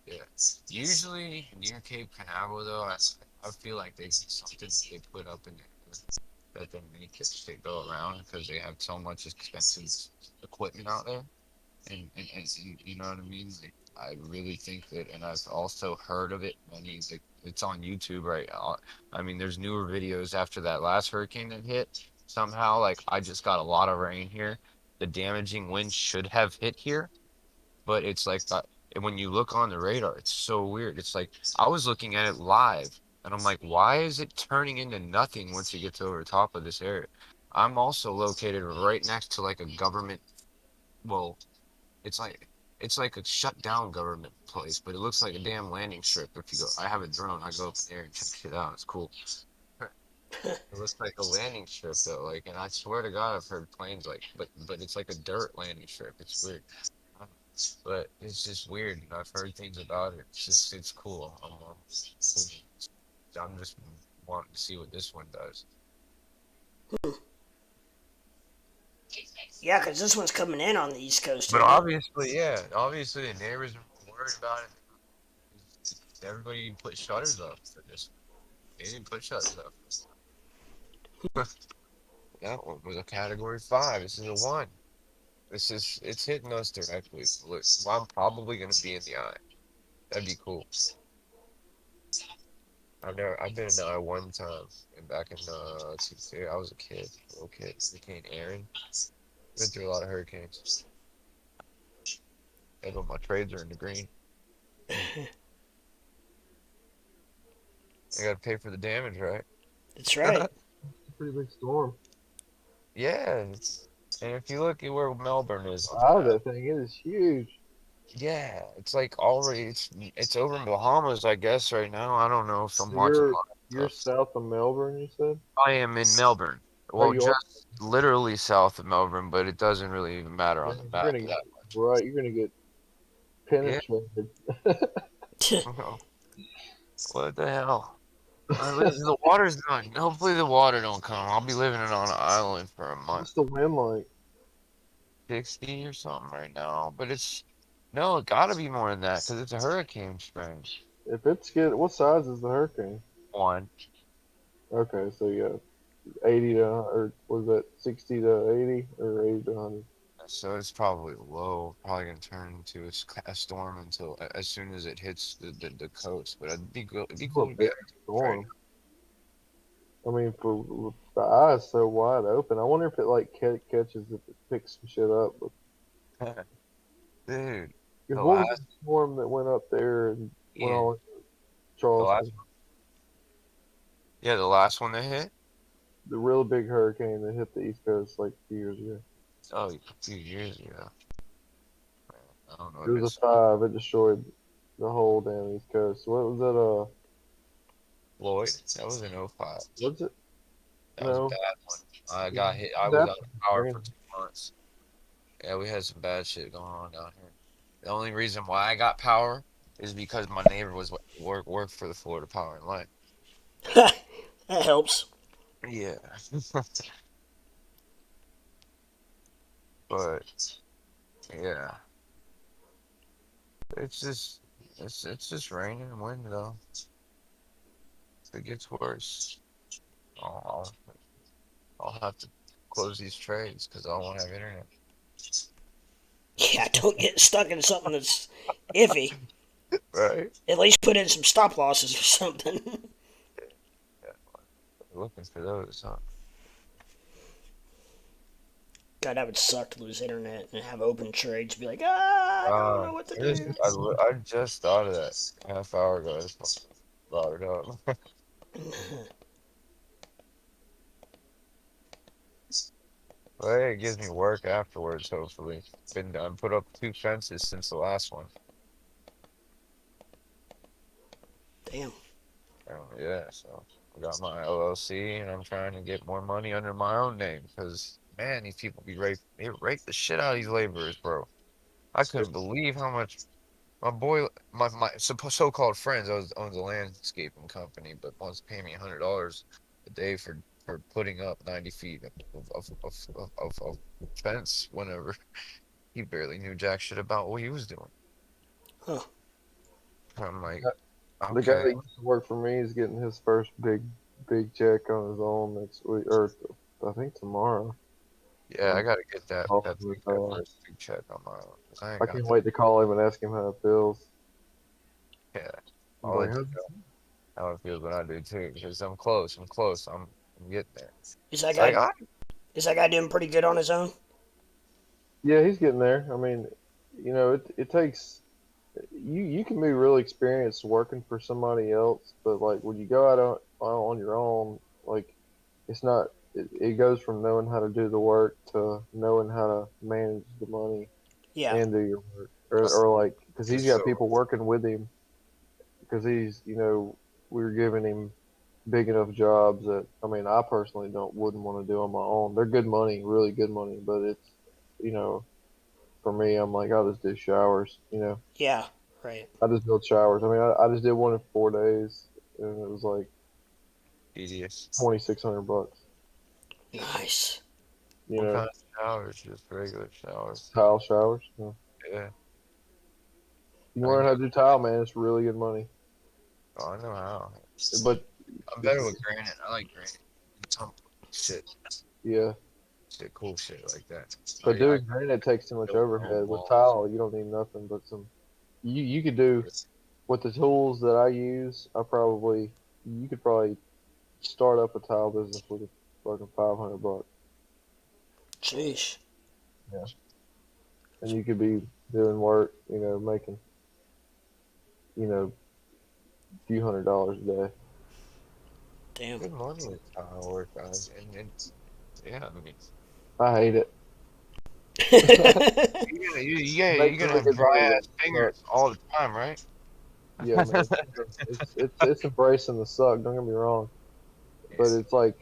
Yeah. Usually near Cape Canaveral though, I feel like they something they put up in there that they make it to go around because they have so much expensive equipment out there. And you know what I mean? Like, I really think that, and I've also heard of it. Like, it's on YouTube, right? I mean, there's newer videos after that last hurricane that hit. Somehow, like, I just got a lot of rain here. The damaging wind should have hit here, but it's like and when you look on the radar, it's so weird. It's like I was looking at it live, and I'm like, why is it turning into nothing once it gets over the top of this area? I'm also located right next to like a government. Well, it's like it's like a shut down government place, but it looks like a damn landing strip. If you go, I have a drone. I go up there and check it out. It's cool. It looks like a landing strip though. Like, and I swear to God, I've heard planes like, but it's like a dirt landing strip. It's weird, but it's just weird. I've heard things about it. It's cool. I'm just wanting to see what this one does. yeah, because this one's coming in on the East Coast. But Isn't it? obviously, yeah, obviously the neighbors are worried about it. Everybody put shutters up for this. They didn't put shutters up. That one was a category 5. This is a 1. It's hitting us directly. Look, well, I'm probably gonna be in the eye. That'd be cool. I've been in the eye one time, and back in let's see, I was a kid, little kid. Hurricane Aaron. Been through a lot of hurricanes. But my trades are in the green. I gotta pay for the damage, right? That's right. It's a pretty big storm. Yeah. And if you look at where Melbourne is, Wow, that thing, it is huge. yeah, it's like already it's over in Bahamas, I guess, right now. I don't know if I'm So watching a you're lot of stuff. south of Melbourne, you said? I am in Melbourne. Oh, Well, you are? just literally south of Melbourne, but it doesn't really even matter on the Man, map that much. you're gonna get Yeah. penetrated. What the hell? The water's gone. Hopefully the water don't come. I'll be living on an island for a month. What's the wind like? 60 or something right now. But it's no, it gotta be more than that because it's a hurricane strange. If it's what size is the hurricane? One. Okay, so yeah, 80 to, or was that 60 to 80 or 80 to 100? So it's probably low, probably gonna turn into a storm until as soon as it hits the coast. But it'd be It's a cool to big get right. storm. I mean, for the eye is so wide open. I wonder if it like catches, if it picks some shit up. Dude, Because the what was last the storm that went up there and went yeah, all into the last Charleston? yeah, the last one that hit. The real big hurricane that hit the East Coast like a few years ago. Oh, a few years ago. I don't know It if was a it's 5. It destroyed the whole damn East Coast. What was that? Lloyd. That was in '05. Was it? That was a No. bad one. I got hit. I was That's out of power for 2 months. Yeah, we had some bad shit going on down here. The only reason why I got power is because my neighbor was worked for the Florida Power and Light. That helps. Yeah. But yeah, it's just raining and wind though. If it gets worse, I'll I'll have to close these trades because I won't have internet. Yeah, don't get stuck in something that's iffy. Right. At least put in some stop losses or something. Yeah, looking for those, huh? God, that would suck to lose internet and have open trades. Be like, I don't know what to do. I just thought of that half hour ago. I just brought it up. But hey, it gives me work afterwards, hopefully. Been done. Put up 2 fences since the last one. Damn. Oh, yeah, so I got my LLC and I'm trying to get more money under my own name because, man, these people they rape the shit out of these laborers, bro. I couldn't believe how much my boy, my so-called friends owns a landscaping company, but wants to pay me $100 a day for putting up 90 feet of fence whenever he barely knew jack shit about what he was doing. Huh. I'm like, The guy that okay, used to work for me is getting his first big check on his own next week, or I think tomorrow. yeah, I gotta get that Oh, that first big check on my own. 'Cause I ain't I got can't that. wait to call him and ask him how it feels. Yeah, I'm I'll like, let you know how it feels when I do too, because I'm close. I'm getting there. Is that Like, guy? Is that guy doing pretty good on his own? yeah, he's getting there. I mean, it takes you can be really experienced working for somebody else, but like when you go out on your own, like it's not. It goes from knowing how to do the work to knowing how to manage the money Yeah. and do your work, or like because he's it's got so people working with him because we're giving him big enough jobs that I mean I personally wouldn't want to do on my own. They're good money, really good money, but it's you know for me I'm like I'll just do showers. Yeah. Right. I just build showers. I mean I just did one in 4 days and it was like tedious. $2,600. Nice. You What know, kind of showers? Just regular showers. tile showers. Yeah. Yeah, You I learn know. how to do tile, man. It's really good money. Oh, I know how. But I'm better with granite. I like granite. Tumble shit, yeah, cool shit like that. but I doing granite takes too much build my own overhead. With walls. tile, you don't need nothing but some. You could do with the tools that I use. You could probably start up a tile business with a fucking $500. Jeez. Yeah, and you could be doing work, making, a few $100s a day. Damn. Good money is how I work, guys. And yeah, I mean, I hate it. you're Make gonna really have good dry money though. ass fingers all the time, right? Yeah, man. It's embracing the suck. Don't get me wrong, but it's like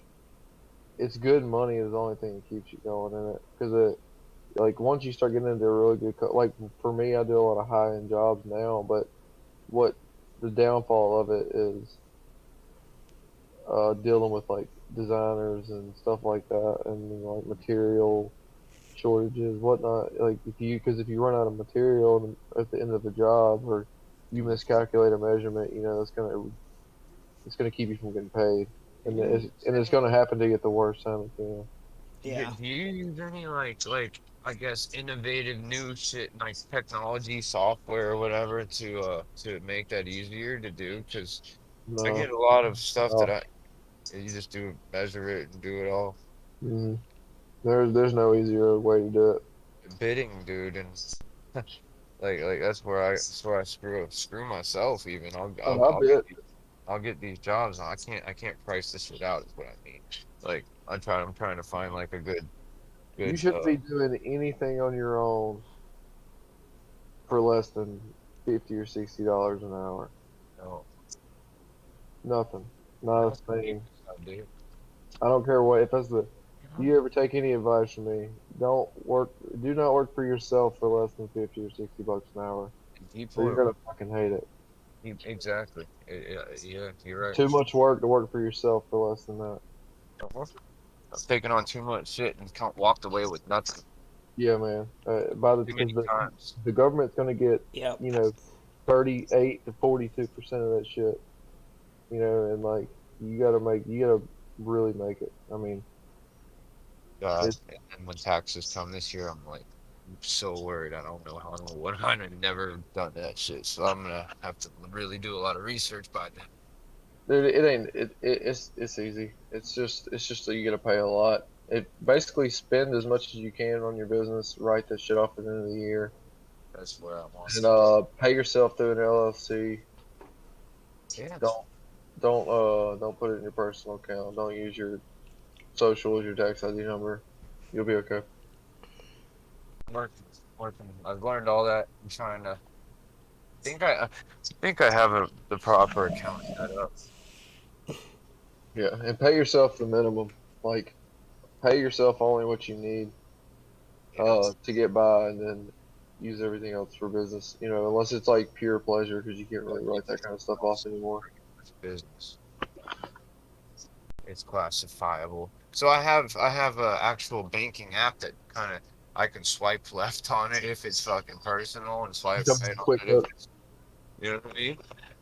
it's good money is the only thing that keeps you going in it. Because like once you start getting into a really good like for me, I do a lot of high end jobs now, but what the downfall of it is dealing with like designers and stuff like that, and like material shortages, whatnot. Like if you run out of material at the end of the job, or you miscalculate a measurement, it's gonna keep you from getting paid, and it's gonna happen to you at the worst time it can. Yeah. Do you use any like I guess innovative new shit like technology, software or whatever to make that easier to do? Because I No, get a lot of stuff that no. you just do measure it and do it all Mm, there's no easier way to do it. bidding, dude, and like that's where I screw myself even. I bet. I'll get these jobs and I can't price this shit out is what I mean. Like I'm trying to find like a You good shouldn't be doing anything on your own for less than $50 or $60 an hour. no, Nothing. Not a no, thing. dude. I don't care what. If that's the. You ever take any advice from me? Don't work. Do not work for yourself for less than $50 or $60 an hour, or People you're are gonna fucking hate it. exactly. Yeah, you're right. Too much work to work for yourself for less than that. I've taken on too much shit and walked away with nothing Yeah, man. too Because many times. the government's gonna get Yep. 38 to 42% of that shit. And like you gotta really make it. I mean, God, it's and when taxes come this year, I'm so worried. I don't know how. I don't know what. I've never done that shit, so I'm gonna have to really do a lot of research by then. dude, it ain't it's easy. It's just that you gotta pay a lot. It basically spend as much as you can on your business. Write that shit off at the end of the year, That's where I'm on. and pay yourself through an LLC. Yeah, Don't put it in your personal account. Don't use your social as your tax ID number. You'll be okay. working, working. I've learned all that. I'm trying to think I have the proper account set up. Yeah, and pay yourself the minimum. Like, pay yourself only what you need You know, to get by, and then use everything else for business. Unless it's like pure pleasure, because you can't really write that kind of stuff off anymore. it's business. It's classifiable. So I have a actual banking app that kind of I can swipe left on it if it's fucking personal and swipe Comes right in on quick it if look. it's you know what I mean.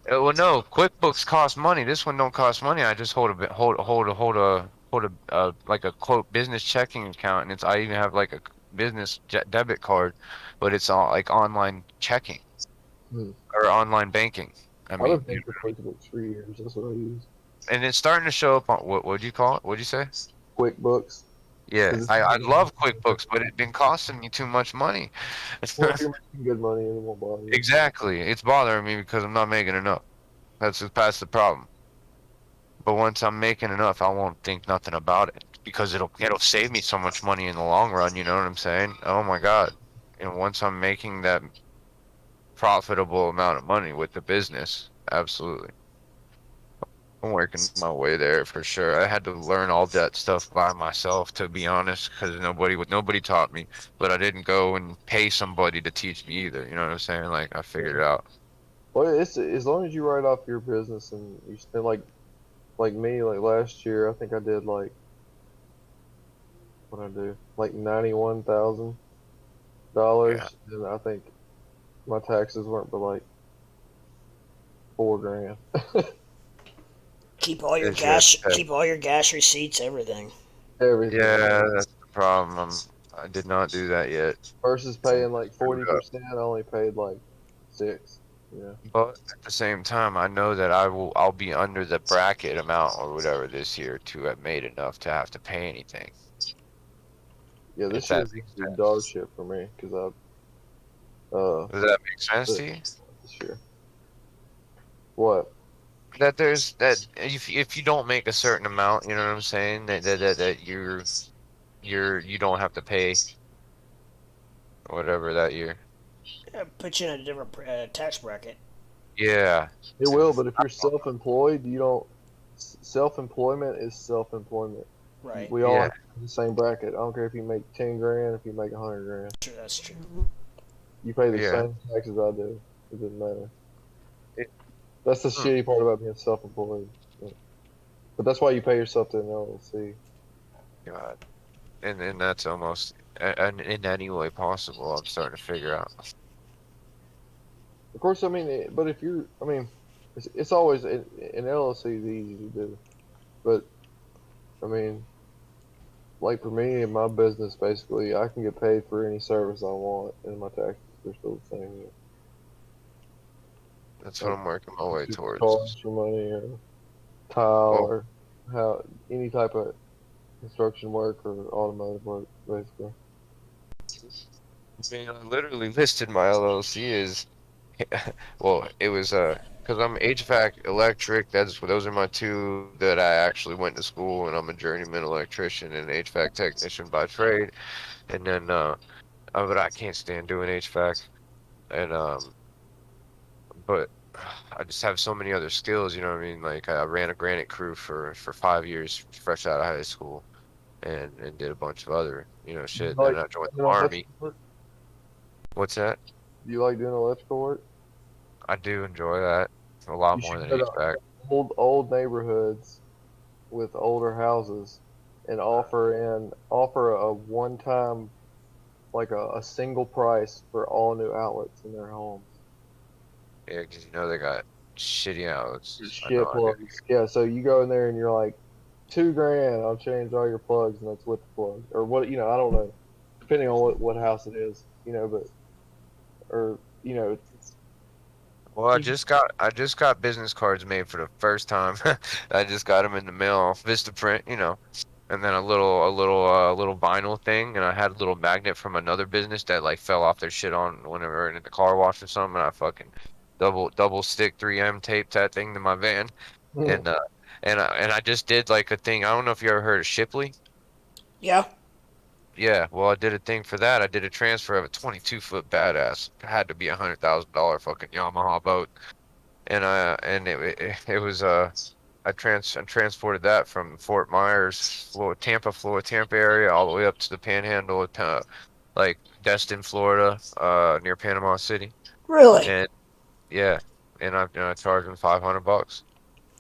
Well, no, QuickBooks costs money. This one don't cost money. I just hold a like a quote business checking account, and I even have like a business debit card, but it's all like online checking Hmm. or online banking. I I've been mean, paying for QuickBooks for years. That's what I use. and it's starting to show up on what'd you call it? What'd you say? QuickBooks. Yeah, 'Cause I love QuickBooks, but it's been costing me too much money. well, if you're making good money, it won't bother you. Exactly. It's bothering me because I'm not making enough. That's the problem. But once I'm making enough, I won't think nothing about it because it'll save me so much money in the long run, you know what I'm saying? Oh my God. And once I'm making that profitable amount of money with the business, absolutely. I'm working my way there for sure. I had to learn all that stuff by myself, to be honest, because nobody taught me. But I didn't go and pay somebody to teach me either. You know what I'm saying? Like I figured it out. Well, it's as long as you write off your business and you spend like me, like last year, I think I did like what I do like Yeah. $91,000, and I think my taxes weren't but like $4,000. Keep all your It's just, gas receipts, everything. Everything. yeah, that's the problem. I did not do that yet. Versus I'm paying like screwed up. 40%, I only paid like 6. Yeah. But at the same time, I know that I'll be under the bracket amount or whatever this year to have made enough to have to pay anything. Yeah, If this that year's makes gonna be dog sense. shit for me because Uh, Does that make sense but to you? this year. What? That there's that if you don't make a certain amount, you know what I'm saying? That you don't have to pay whatever that year. Put you in a different tax bracket. Yeah. It will, And but if you're self-employed, you don't. Self-employment is self-employment. Right. We all yeah, have the same bracket. I don't care if you make 10 grand, if you make 100 grand. True, that's true. You pay the yeah. same taxes I do. It doesn't matter. It, That's the hmm, shitty part about being self-employed. But that's why you pay yourself to an LLC. God. And that's almost in any way possible. I'm starting to figure out. Of course, I mean, but if you're, I mean, it's always an LLC is easy to do. But I mean, like for me and my business, basically, I can get paid for any service I want, and my taxes are still the same. That's what Like I'm working my way you towards. charge for money or tile Well, or how any type of construction work or automotive work, basically. I mean, I literally listed my LLC as well, it was because I'm HVAC electric. Those are my two that I actually went to school, and I'm a journeyman electrician and HVAC technician by trade. And then but I can't stand doing HVAC, and but I just have so many other skills. You know what I mean? Like I ran a granite crew for 5 years, fresh out of high school, and did a bunch of other You shit. And then like I joined the doing army. electrical work? What's that? Do you like doing electrical work? I do enjoy that a lot You more should than go to HVAC. old neighborhoods with older houses and offer a one time like a single price for all new outlets in their homes. Yeah, because they got shitty outlets. I know Shit I do. plugs. Yeah, so you go in there and you're like, 2 grand, I'll change all your plugs and that's with the plug. Or what I don't know. Depending on what house it is, but or it's Well, I just got business cards made for the first time. I just got them in the mail, Vistaprint, and then a little vinyl thing, and I had a little magnet from another business that like fell off their shit on whenever in the car wash or something, and I fucking double stick 3M taped that thing to my van, and I just did like a thing. I don't know if you ever heard of Shipley. Yeah. Yeah, well, I did a thing for that. I did a transfer of a 22-foot badass. Had to be $100,000 fucking Yamaha boat, and it was I transported that from Fort Myers, Tampa area, all the way up to the Panhandle, like Destin, Florida, near Panama City, Really? and yeah, and I charged them $500.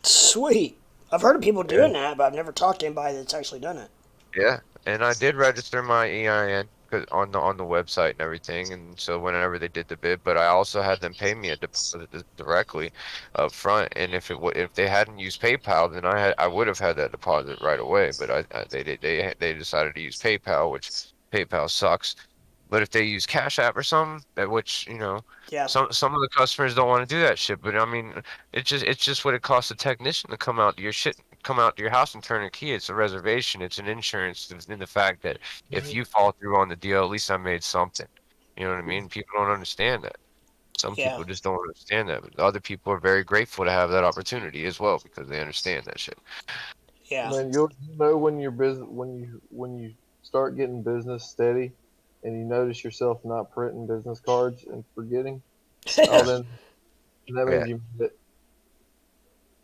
Sweet. I've heard of people Yeah. doing that, but I've never talked to anybody that's actually done it. Yeah, and I did register my EIN 'cause on the website and everything, and so whenever they did the bid, but I also had them pay me a deposit directly up front, and if they hadn't used PayPal, then I would have had that deposit right away, but they decided to use PayPal, which PayPal sucks. But if they use Cash App or something, which Yeah. some of the customers don't want to do that shit, but I mean, it's just what it costs a technician to come out to your house and turn a key. It's a reservation. It's an insurance in the fact that if you fall through on the deal, at least I made something. You know what I mean? People don't understand that. Some Yeah. people just don't understand that, but other people are very grateful to have that opportunity as well because they understand that shit. Yeah. Man, you'll know when your business when you start getting business steady, and you notice yourself not printing business cards and forgetting. Oh, then that Yeah, means you made it.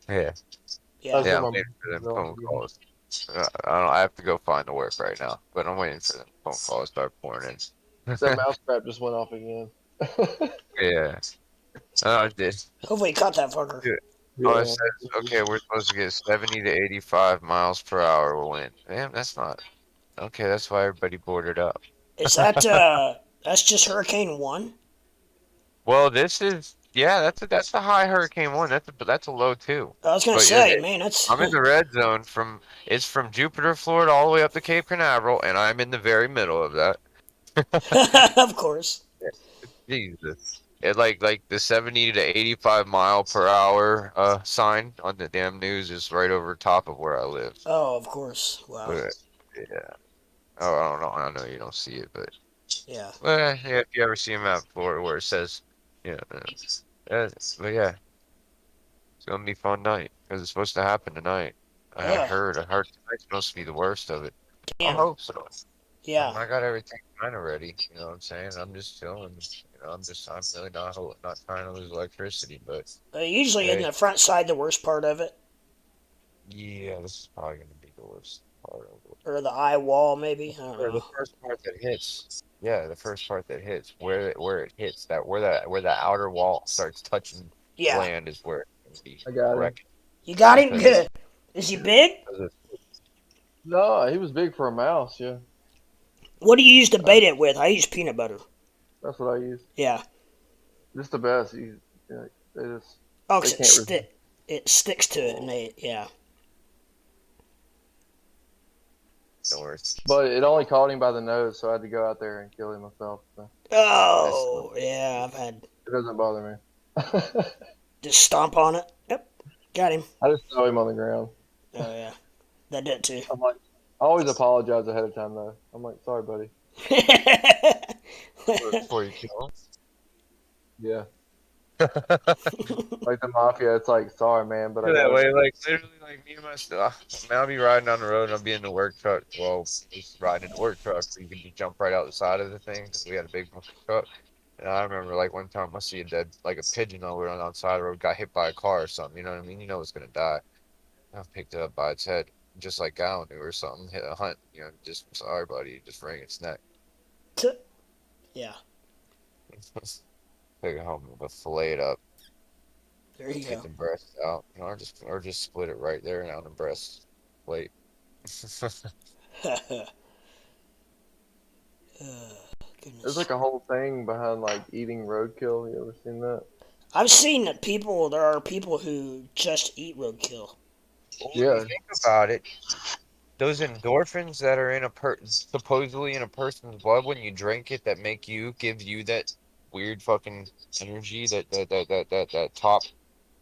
yeah, Yeah. That's yeah. what I'm my waiting for them mom phone did. calls. I have to go find the work right now, but I'm waiting for them phone calls to start pouring in. That mouse trap just went off again. Yeah. Oh, I did. Hopefully you caught that fucker. Good. Oh, it Yeah. says, okay, we're supposed to get 70 to 85 miles per hour wind. Damn, that's not. Okay, that's why everybody boarded up. Is that's just Hurricane 1? Well, yeah, that's a high Hurricane 1. That's a low 2. I was gonna But yeah, say, man, that's I'm in the red zone it's from Jupiter, Florida, all the way up to Cape Canaveral, and I'm in the very middle of that. of course. Jesus. Like the 70 to 85 mile per hour sign on the damn news is right over top of where I live. Oh, of course. Wow. But yeah. Oh, I don't know. I know you don't see it, but Yeah. Well, yeah, if you ever see a map where it says, yeah, but yeah, it's gonna be a fun night because it's supposed to happen tonight. Ugh. I heard tonight's supposed to be the worst of it. I Damn. hope so. Yeah. I got everything kind of ready. You know what I'm saying? I'm just chilling. I'm really not trying to lose electricity, but Usually in hey, the front side, the worst part of it, yeah, this is probably gonna be the worst part of it. or the eye wall, maybe. I don't Or know. the first part that hits. Yeah, the first part that hits, where it hits, where the outer wall starts touching Yeah. land is where it's gonna be I got him. wrecked You got him because it's, good. Is he big? because it's No, he was big for a mouse. Yeah, What do you use to uh, bait it with? I use peanut butter. that's what I use. Yeah. Just the best. Yeah, they just Oh, they 'cause can't resist. it sticks to it, and yeah. the worst. But it only caught him by the nose, so I had to go out there and kill him myself. So That's Oh, yeah. I've had it doesn't bother me. just stomp on it. Yep. Got him. I just throw him on the ground. Oh yeah. That did too. I'm like, I always apologize ahead of time though. I'm like, sorry, buddy. before you kill Yeah, them. like the mafia. It's like, sorry, man, but I That got it. way, like literally, like me and my stuff. I'll be riding down the road and I'll be in the work truck. Well, just riding in the work truck, so you can just jump right out the side of the thing because we had a big fucking truck. And I remember like one time I see a dead, like a pigeon over on the side of the road, got hit by a car or something. You know what I mean? You know it's gonna die. I picked it up by its head, just like Gowan knew or something. Hit a hunt. You know, just sorry, buddy, just wring its neck. Yeah. Take it home, but fillet it up, There you take go. the breast out, you know, or just split it right there and on the breast plate. There's Goodness. like a whole thing behind like eating roadkill. You ever seen that? I've seen that people. There are people who just eat roadkill. Well, when you Yeah. think about it, those endorphins that are in supposedly in a person's blood when you drink it that give you that weird fucking energy that top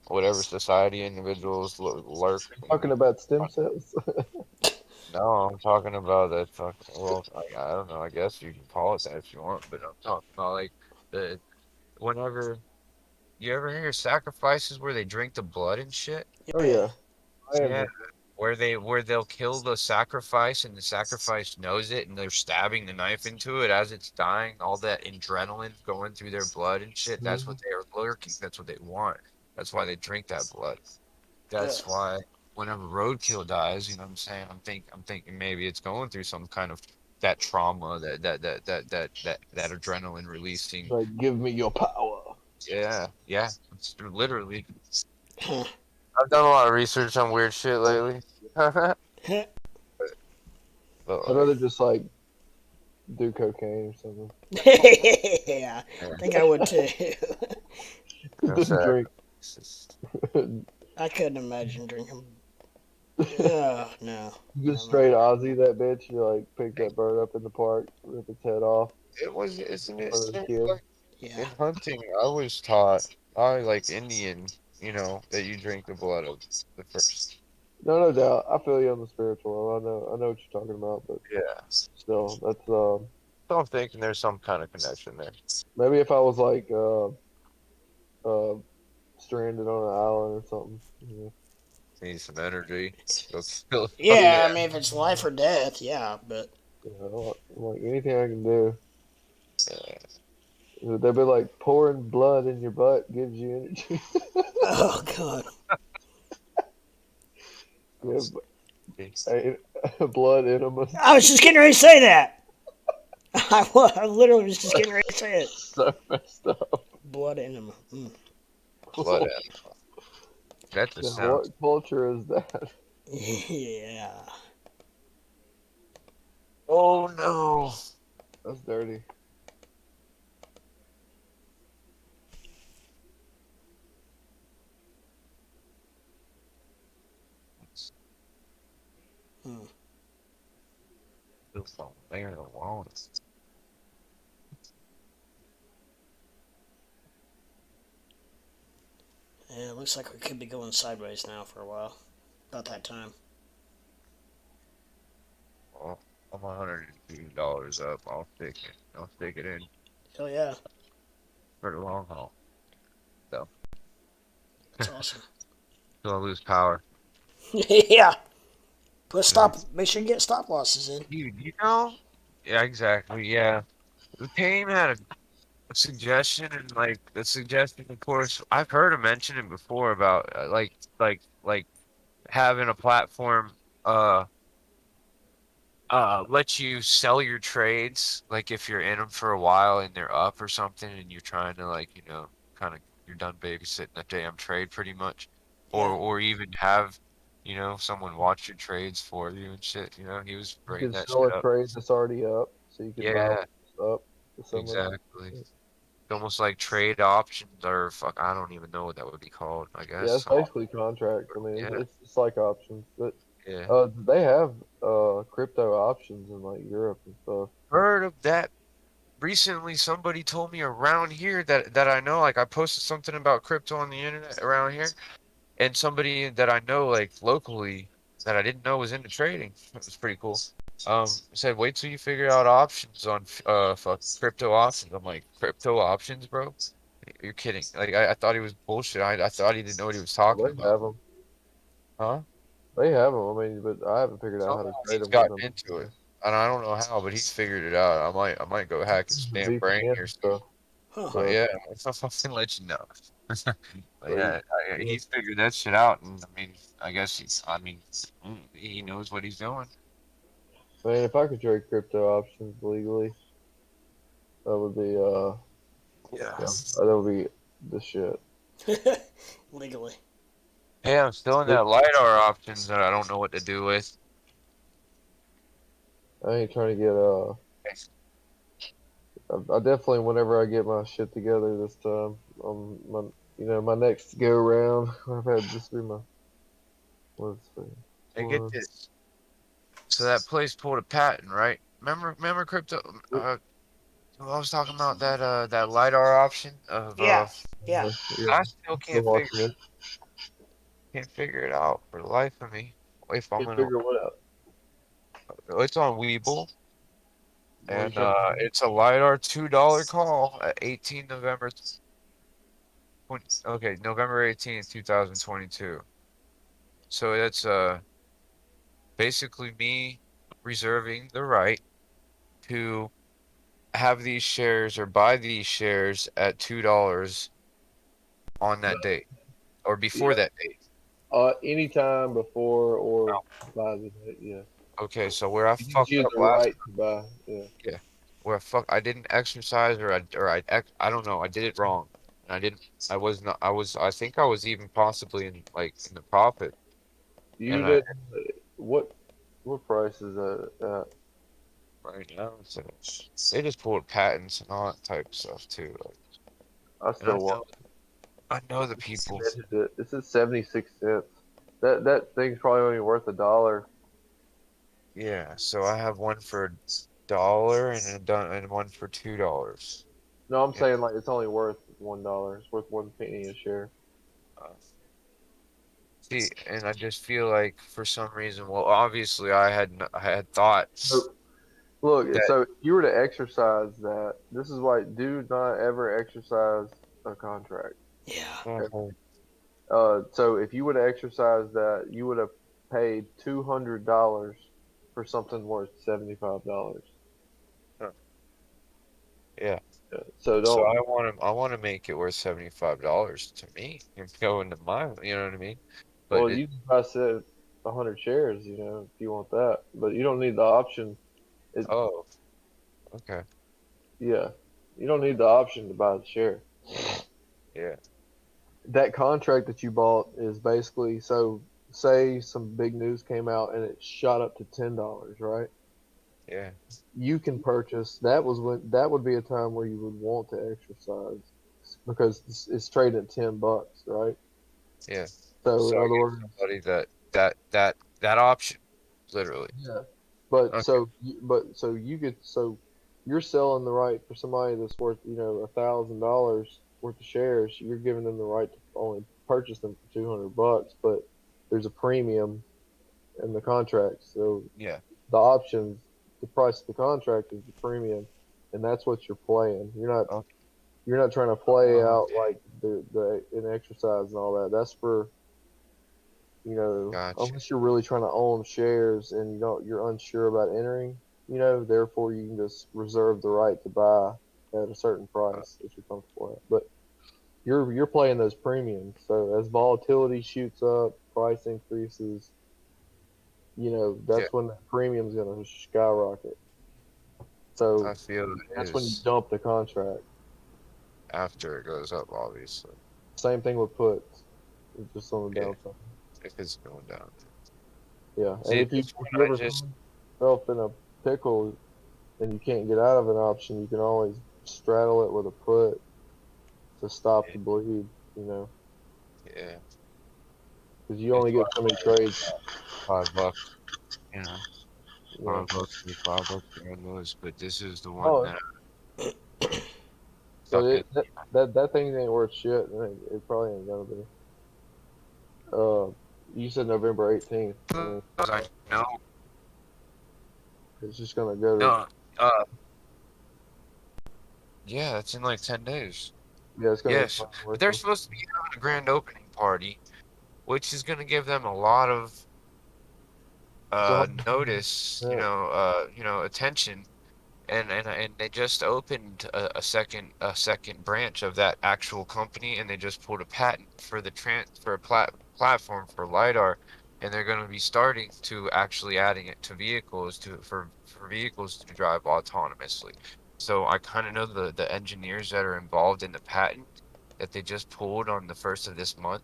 whatever society individuals lurk. Talking about stem cells. No, I'm talking about that fucking. Well, I don't know. I guess you can call it that if you want, but I'm talking about like the whenever you ever hear sacrifices where they drink the blood and shit. Oh Yeah. yeah, I Yeah, am. where they'll kill the sacrifice and the sacrifice knows it and they're stabbing the knife into it as it's dying, all that adrenaline going through their blood and shit. That's what Mhm. they are lurking. That's what they want. That's why they drink that blood. Yeah. That's why whenever roadkill dies, you know what I'm saying? I'm thinking maybe it's going through some kind of that trauma, that adrenaline releasing. Like, give me your power. Yeah, yeah. It's literally. Huh. I've done a lot of research on weird shit lately. But I'd like, rather just like do cocaine or something Yeah. yeah, I think I would too. that's than drink. just I couldn't imagine drinking. Oh no. Just Never mind. straight Aussie that bitch. You like pick that bird up in the park, rip its head off it was, isn't in it? front of the Sort of kid. like Yeah. in hunting, I was taught, I like Indian, that you drink the blood of the first. No, no doubt. I feel you on the spiritual. I know what you're talking about, but Yeah. still, that's So I'm thinking there's some kind of connection there. maybe if I was like stranded on an island or something. Need some energy. Go kill. Yeah. I Yeah. mean, if it's life or death, yeah. But I'm like anything I can do. Yeah. They'd be like pouring blood in your butt gives you energy. oh god. Yeah, blood enemas. I was just getting ready to say that. I literally was just getting ready to say it. So messed up. Blood enema. Mm. Blood animal. That just Now, what sounds. culture is that? Yeah. Oh no. That's dirty. Hmm. It's all there alone. Yeah, it looks like we could be going sideways now for a while. About that time. Well, I'm 100 degrees $2 up, I'll stick it. I'll stick it in Hell yeah. for the long haul. So, That's awesome. so I lose power. Yeah. It's, Make sure you get stop losses in. you know? Yeah, exactly. Yeah. The team had a suggestion, and like the suggestion, of course, I've heard him mention it before about like having a platform uh let you sell your trades, like if you're in them for a while and they're up or something, and you're trying to like kind of you're done babysitting the damn trade pretty much, Yeah. or even have someone watch your trades for you and shit. He was You bringing can that sell shit a up. trade that's already up, so you can buy Yeah, up to someone. exactly. Almost like trade options or fuck, I don't even know what that would be called. I Yeah, guess. it's basically contracts. I mean, Yeah, it's like options, but yeah. they have crypto options in like Europe and stuff. Heard of that recently. Somebody told me around here that I know, like I posted something about crypto on the internet around here, and somebody that I know like locally that I didn't know was into trading. It was pretty cool. Said wait till you figure out options on fuck crypto options. I'm like, crypto options, bro? You're kidding. Like I thought he was bullshit. I thought he didn't know what he was talking They about. have them. Huh? They have them. I mean, but I haven't figured out how Somehow to trade he's them with gotten them. into it. And I don't know how, but he's figured it out. I might go hack his The damn brain VPN here and soon. stuff. Huh. But So, yeah, I can let you know. But so yeah, he's figured that shit out, and I mean, I guess he knows what he's doing. I mean, if I could trade crypto options legally, that would be Yeah. yeah, that would be the shit. Legally. Hey, I'm still in But that LiDAR options that I don't know what to do with. I ain't trying to get I definitely, whenever I get my shit together this time, my my next go round, I've had this be my let's see, Hey, get one, this. So that place pulled a patent, right? Remember crypto? I was talking about that LiDAR option of Yeah. Yeah. yeah, I still still watching it. can't figure it out for the life of me. If I'm Can't gonna, figure what out. it's on Webull, What are you and trying to do? it's a LiDAR $2 call at 18 November 20, okay, November 18th, 2022. So that's basically me reserving the right to have these shares or buy these shares at $2 on that date or before Yeah, that date. anytime before or by the date. Yeah, Okay, so where I it gives fucked you up the last, right to buy. Yeah, yeah, where I didn't exercise I don't know, I did it wrong. And I didn't I was not I think I was even possibly in the profit. you And I did what? What price is that at? right now they just pulled patents and all that type of stuff too. Like, I and still watch. I know the people. This is 76 cents. That thing's probably only worth $1. Yeah, so I have one for $1 and one for $2. No, I'm Yeah. saying like it's only worth $1. It's worth 1 penny a share. Uh, See, and I just feel like for some reason, well, obviously I had thought So, look, that so if you were to exercise that, this is why do not ever exercise a contract. Yeah. Okay? Mhm. So if you would have exercised that, you would have paid $200 for something worth $75. Huh. Yeah. So So don't. I want to make it worth $75 to me and go into my, you know what I mean? But Well, you can buy say 100 shares, if you want that, but you don't need the option. It, oh, okay. yeah, you don't need the option to buy the share. Yeah. That contract that you bought is basically so. Say some big news came out and it shot up to $10, right? Yeah. You can purchase. That would be a time where you would want to exercise because it's trading at $10, right? Yeah. So So in I other get words, somebody that option, literally. yeah. But Okay. so you're selling the right for somebody that's worth $1,000 worth of shares. You're giving them the right to only purchase them for $200, but there's a premium in the contract. So Yeah. the options the price of the contract is the premium, and that's what you're playing. You're not trying to play out like the an exercise and all that. That's for Gotcha. unless you're really trying to own shares and you're unsure about entering. Therefore you can just reserve the right to buy at a certain price if you're comfortable at. But you're playing those premiums. So as volatility shoots up, price increases, Yeah, that's when the premium's gonna skyrocket. So I feel it that's when you is dump the contract. after it goes up, obviously. Same thing with puts. It's just on the Yeah, downside. if it's going down. Yeah. And See, if you this if one you I ever just find yourself in a pickle and you can't get out of an option, you can always straddle it with a put to stop the bleed, yeah, because you it's only get so many trades. $5, you know, Yeah. $5, $5 on those. But this is the one Oh, that so stuck in. that thing ain't worth shit. And it probably ain't gonna be. Uh, you said November 18th. I mean, I know. it's just gonna go to. No, yeah, that's in like 10 days. Yeah, it's gonna Yes, expire but they're worthless. supposed to be having a grand opening party, which is going to give them a lot of So notice, yeah, attention, and they just opened a second branch of that actual company, and they just pulled a patent for the platform for lidar, and they're going to be starting to actually adding it to vehicles for vehicles to drive autonomously. So I kind of know the engineers that are involved in the patent that they just pulled on the first of this month.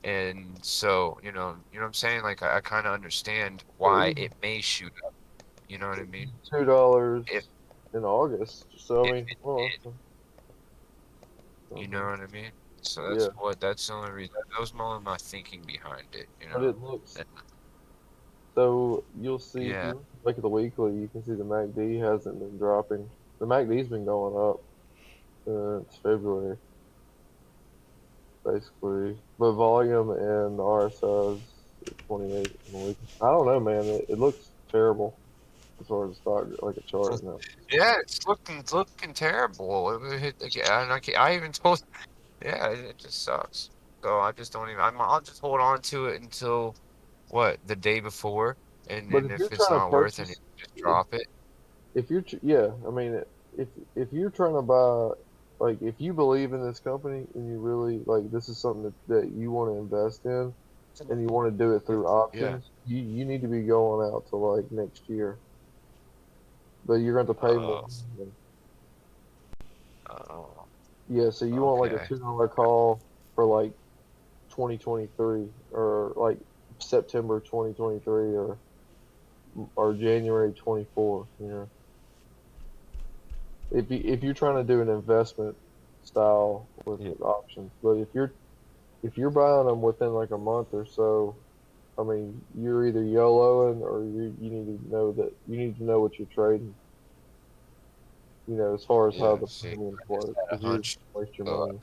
And so, what I'm saying? Like, I kind of understand why it may shoot up. You know what I mean? $2 If in August. So I if mean, it well, did, you know what I mean? So yeah, that's the only reason. That was more of my thinking behind it, but it looks. And So you'll see if yeah, you look at the weekly, you can see the MACD hasn't been dropping. The MACD's been going up since February, basically. But volume and RSI is 28 in the week. I don't know, man. It looks terrible as far as the stock, like a chart now. yeah, it's looking terrible. It hit again. I even told, yeah, it just sucks. So I just don't even. I'll just hold on to it until what, the day before, and But then if if you're it's trying to not worth it, purchase, just drop it. if you're yeah, I mean, if you're trying to buy, like, if you believe in this company and you really like this is something that you want to invest in and you want to do it through Yeah. options, you need to be going out to like next year, but you're going to pay more. Oh. Oh. Yeah, so you want like a Okay. $2 call for like 2023 or like September 2023 or January 24. If you're trying to do an investment style with Yeah. options, but if you're buying them within like a month or so, I mean, you're either YOLOing or you need to know what you're trading. As far as how Yeah. the See, premiums I just work, had a because you're hunch. waste your So money.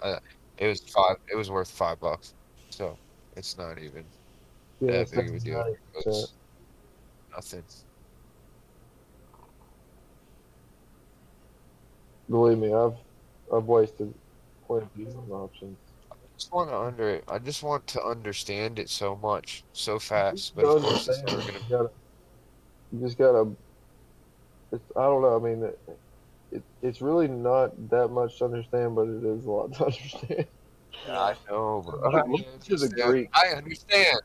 it was worth $5. So it's not even Yeah, that it's big of down a deal. It 90%. was nothing. Believe me, I've wasted plenty on options. I just want to understand it so much, so fast, but To of course it's understand never it, gonna. you just gotta. I don't know. I mean, it's really not that much to understand, but it is a lot to understand. I Yeah, know, bro. Look to the Greeks. I understand.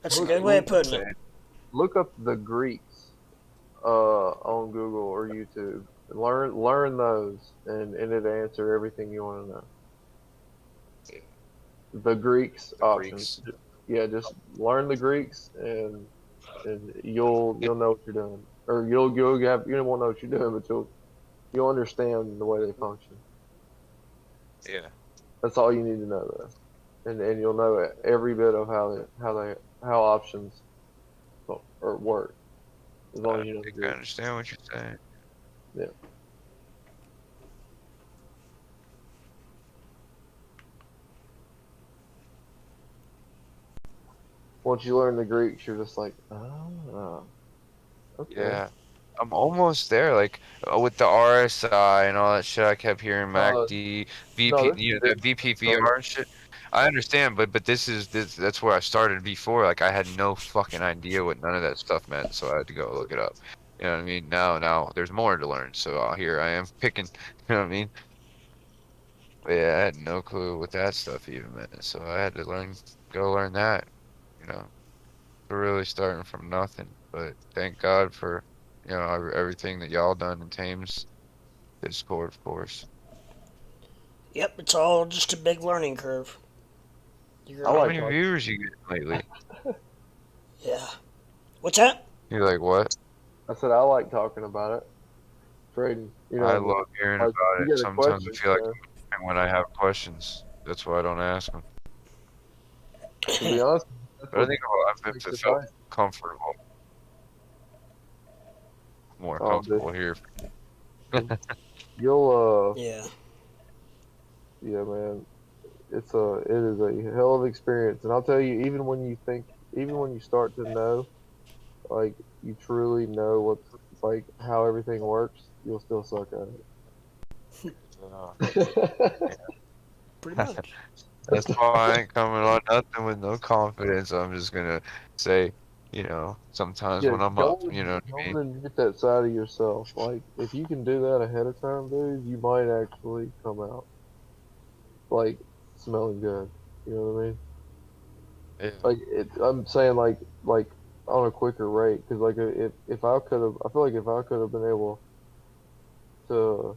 that's a Look, good way of look, putting it. look up the Greeks on Google or YouTube. Learn those, and it'll answer everything you want to know. The Greeks The options. Greeks. Yeah, just learn the Greeks, and you'll know what you're doing, or you won't know what you're doing, but you'll understand the way they function. Yeah. That's all you need to know, though, and you'll know every bit of how options or work as long I as you know the think I Greek. understand what you're saying. Yeah. Once you learn the Greeks, you're just like, ah. Okay. Yeah. I'm almost there, like with the RSI and all that shit. I kept hearing Uh, MACD, no, VP, this is you know, the different. VPVR and shit. I understand, but that's where I started before. Like I had no fucking idea what none of that stuff meant, so I had to go look it up. You know what I mean? Now there's more to learn, so here I am picking. You know what I mean? But yeah, I had no clue what that stuff even meant, so I had to go learn that. You know, we're really starting from nothing. But thank God for everything that y'all done in Thames Discord, of course. Yep, it's all just a big learning curve. I You're, How like many talking. viewers you get lately? yeah. What's that? You like what? I said I like talking about it, trading. You I know, love hearing like about you it. get a Sometimes I question. feel like I'm when I have questions. That's why I don't ask them. To be honest, that's But I what think I've makes it felt nice. comfortable, more Oh, dude, comfortable here. you'll Yeah. yeah, man. It is a hell of experience, and I'll tell you, even when you start to know, like you truly know what's like how everything works, you'll still suck at it. Pretty much. That's why I ain't coming on nothing with no confidence. I'm just gonna say, sometimes Yeah, when I'm up, go you and know what I go mean? and get that side of yourself. Like if you can do that ahead of time, dude, you might actually come out like smelling good. You know what I mean? Yeah. Like I'm saying like on a quicker rate because like if I could have, I feel like if I could have been able to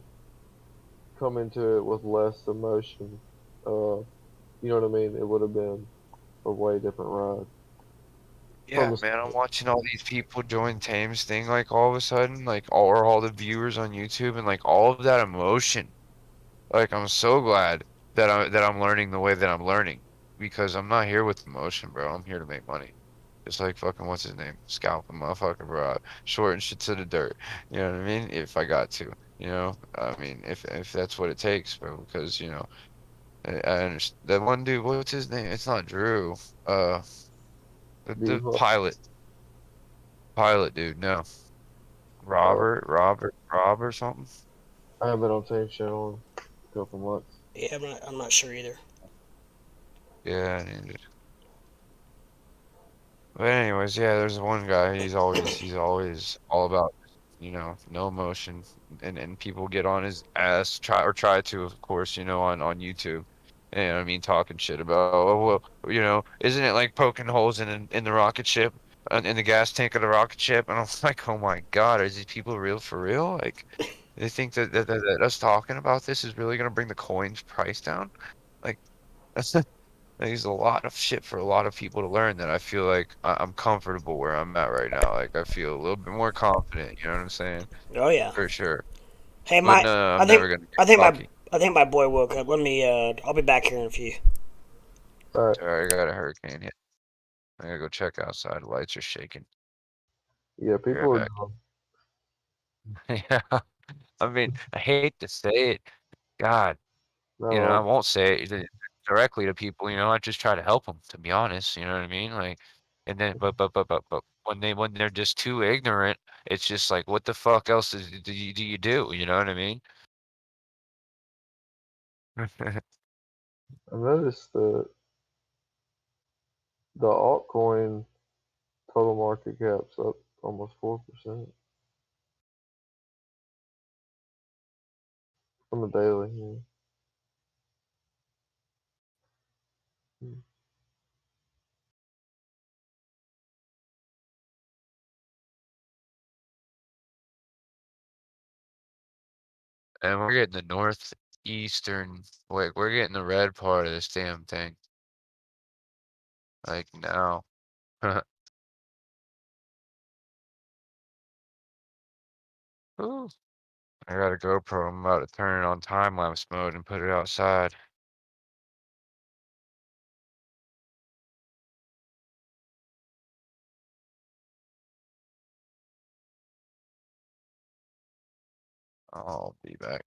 come into it with less emotion, you know what I mean, it would have been a way different ride from Yeah, the man, I'm start. watching all these people join Tame's thing like all of a sudden, like all the viewers on YouTube and like all of that emotion. Like I'm so glad that I'm learning the way that I'm learning because I'm not here with emotion, bro. I'm here to make money. Just like fucking what's his name? Scalping motherfucker, bro. Shorting shit to the dirt. You know what I mean? If I got to, I mean, if that's what it takes, bro. Because I understand that one dude. What's his name? It's not Drew. Uh, the D-Hawk. pilot dude. No, Uh, Rob or something. I haven't been on Tame's channel in a couple months. Yeah, I'm not sure either. Yeah, but anyways, yeah, there's one guy. He's always all about, no emotion, and people get on his ass, try to, of course, on YouTube, and I mean talking shit about, oh well, isn't it like poking holes in the rocket ship, in the gas tank of the rocket ship? And I'm like, oh my God, are these people real for real? Like, they think that us talking about this is really gonna bring the coin's price down? Like, that's there's a lot of shit for a lot of people to learn that I feel like I'm comfortable where I'm at right now. Like I feel a little bit more confident, you know what I'm saying? Oh yeah. For sure. Hey, But no, I I'm think never gonna get I think my cocky. I think my boy woke up. Let me. I'll be back here in a few. All right. Sorry, I got a hurricane hit. I gotta go check outside. The lights are shaking. Yeah, Be people right are back. dumb. Yeah. I mean, I hate to say it. God, Not I all. won't say it directly to people, I just try to help them, to be honest, you know what I mean? Like, and then, but when they're just too ignorant, it's just like, what the fuck else do you do? You know what I mean? I noticed that the altcoin total market cap's up almost 4% from the daily. Yeah. And we're getting the northeastern, wait, we're getting the red part of this damn thing. Like now. Ooh, I got a GoPro. I'm about to turn it on time lapse mode and put it outside. I'll be back.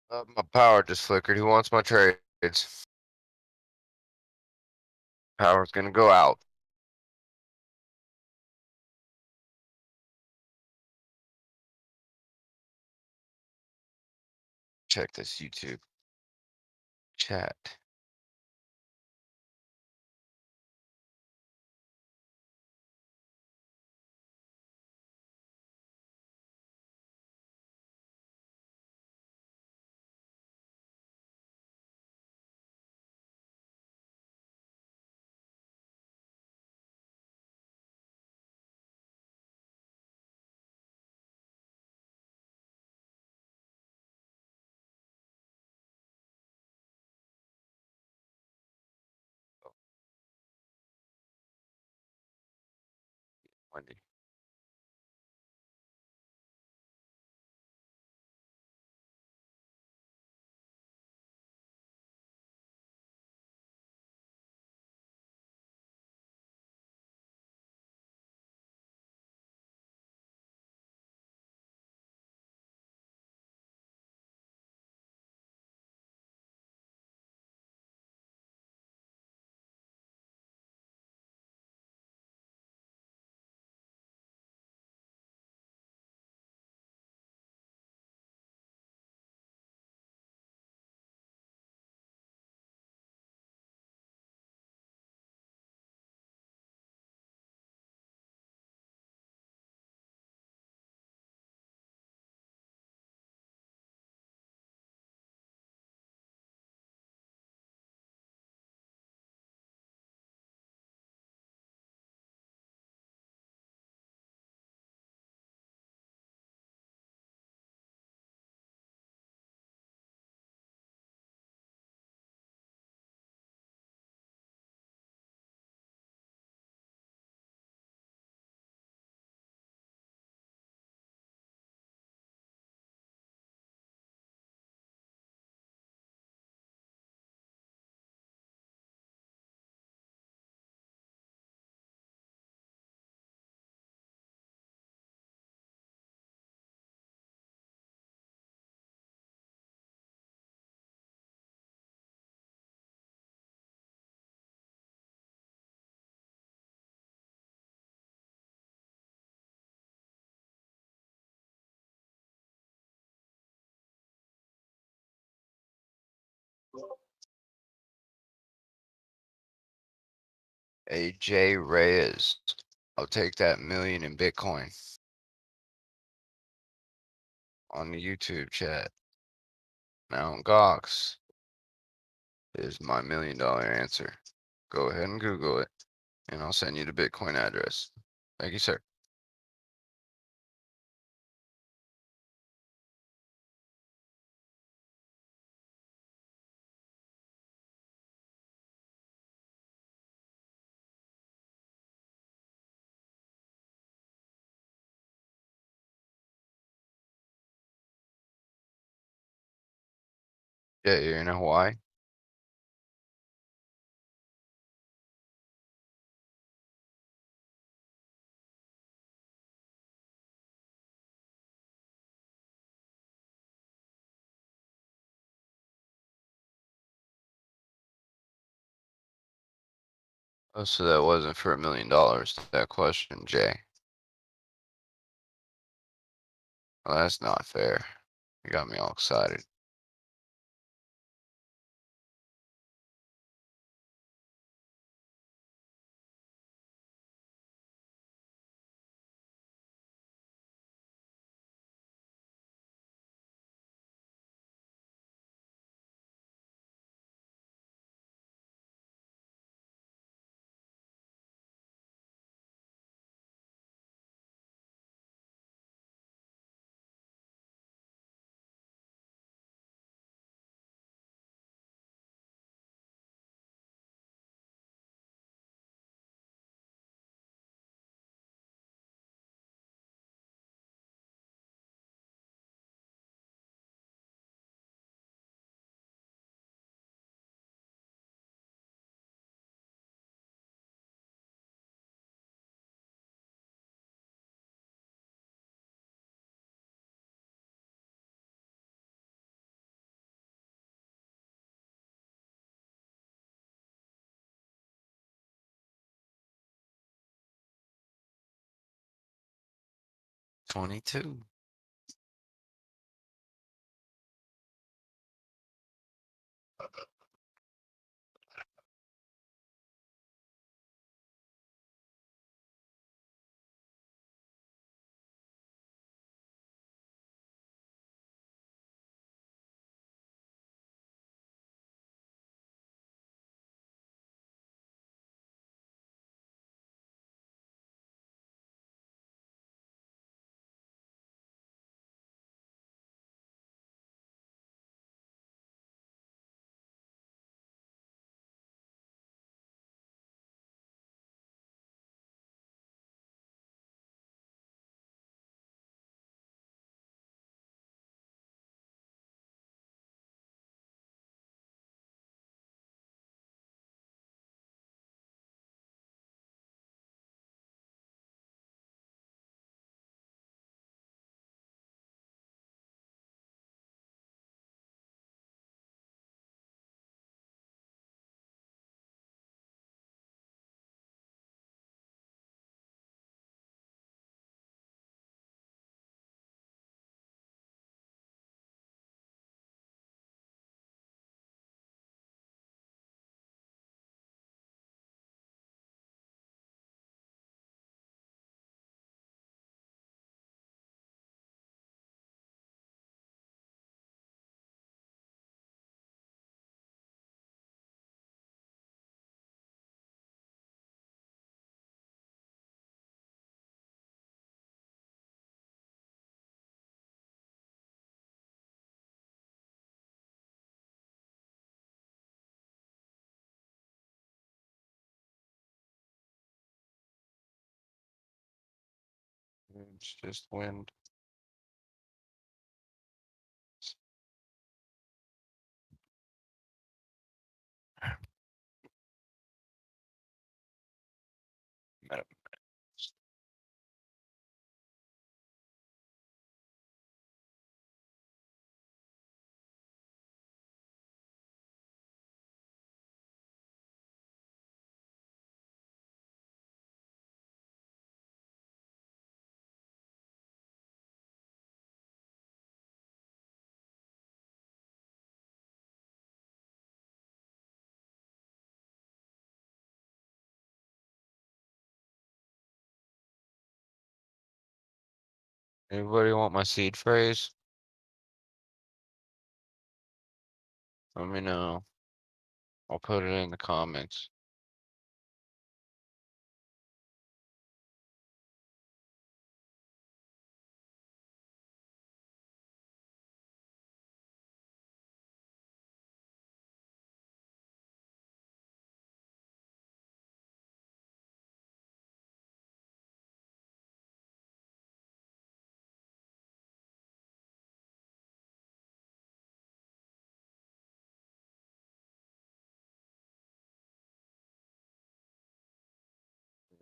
My power just flickered. Who wants my trades? Power's gonna go out. Check this YouTube chat. Wendy. AJ Reyes. I'll take that million in Bitcoin on the YouTube chat. Mount Gox is my $1 million answer. Go ahead and Google it, and I'll send you the Bitcoin address. Thank you, sir. Yeah, you're in Hawaii. Oh, so that wasn't for $1 million, that question, Jay. Well, that's not fair. You got me all excited. 22. It's just wind. Anybody want my seed phrase? Let me know. I'll put it in the comments.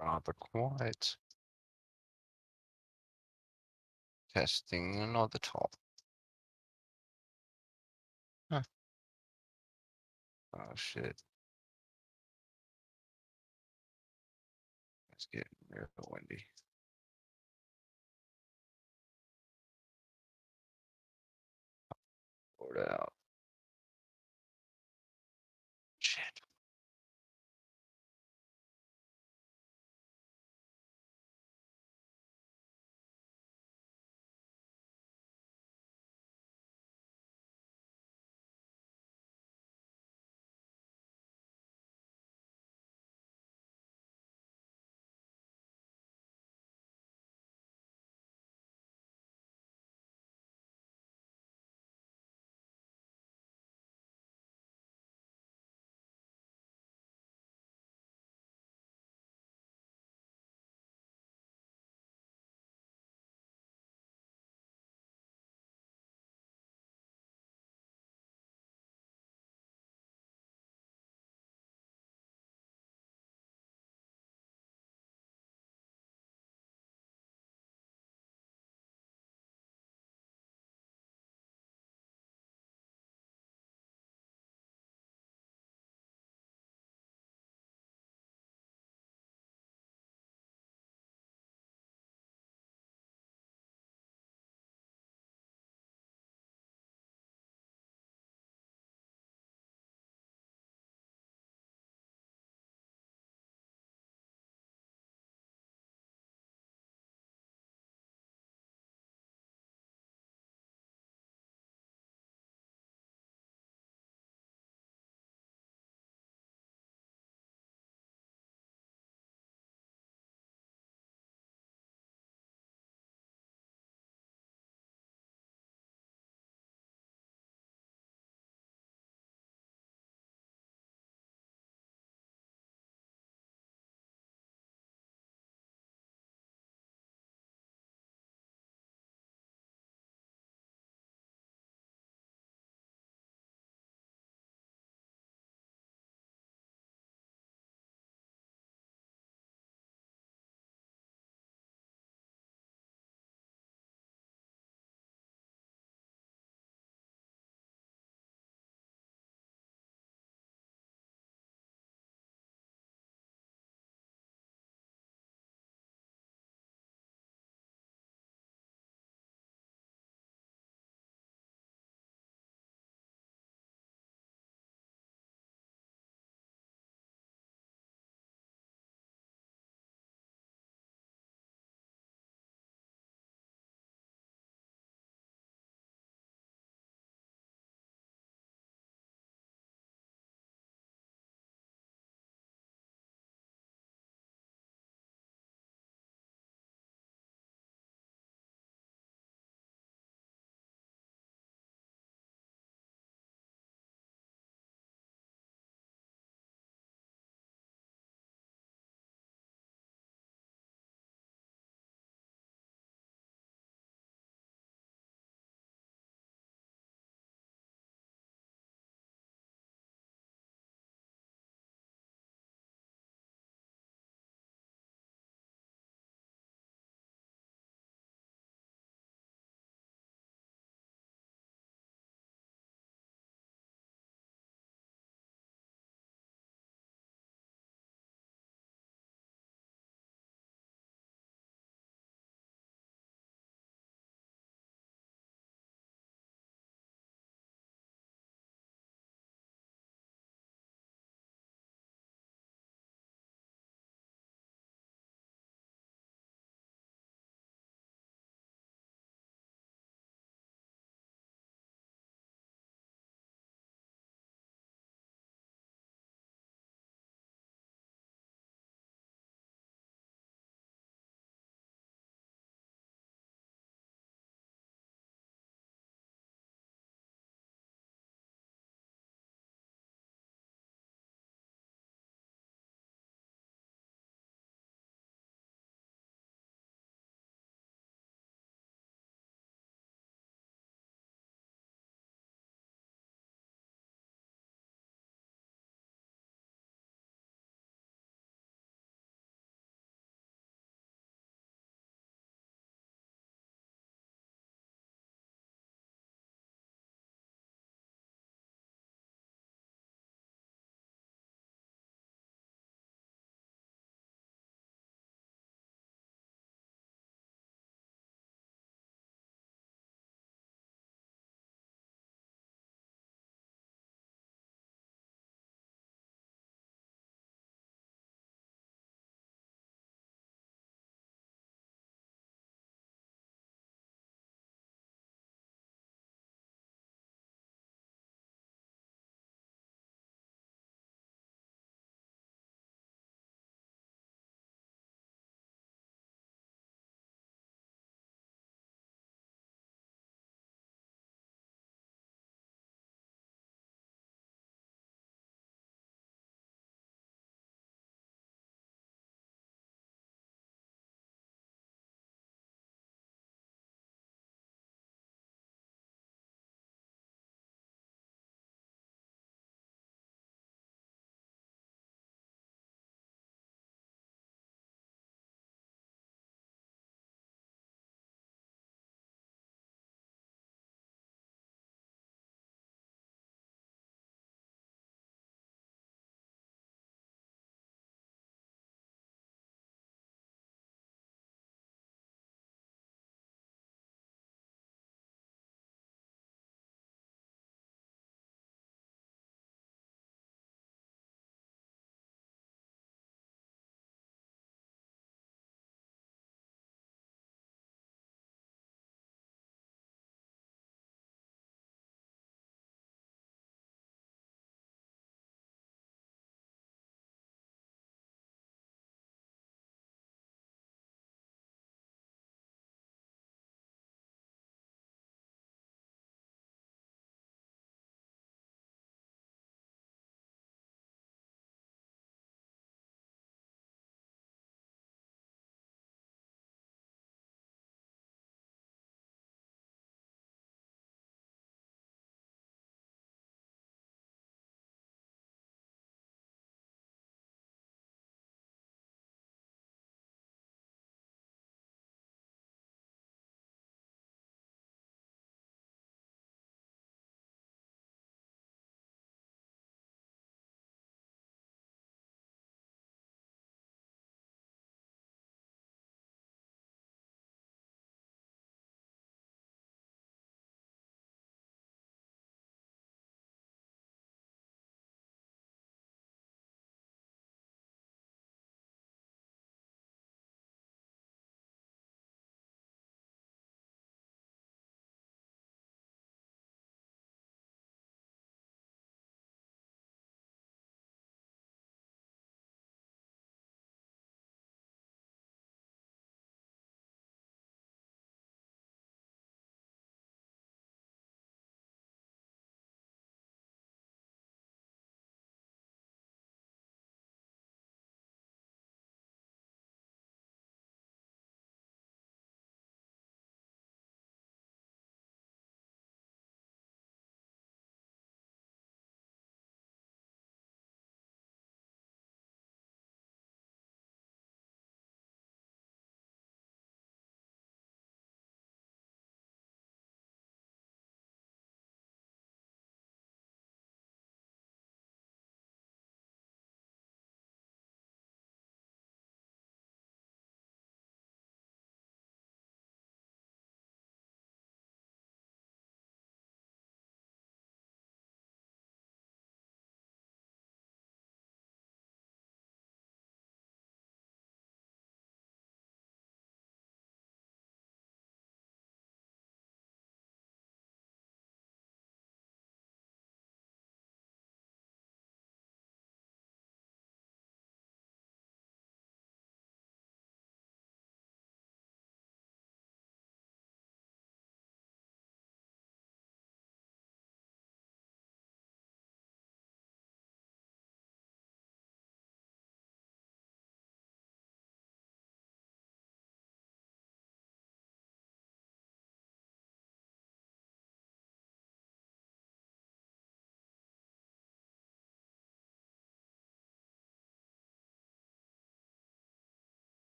Rather quiet. Testing another top. Huh. Oh shit. It's getting real windy. Poured out. Shit.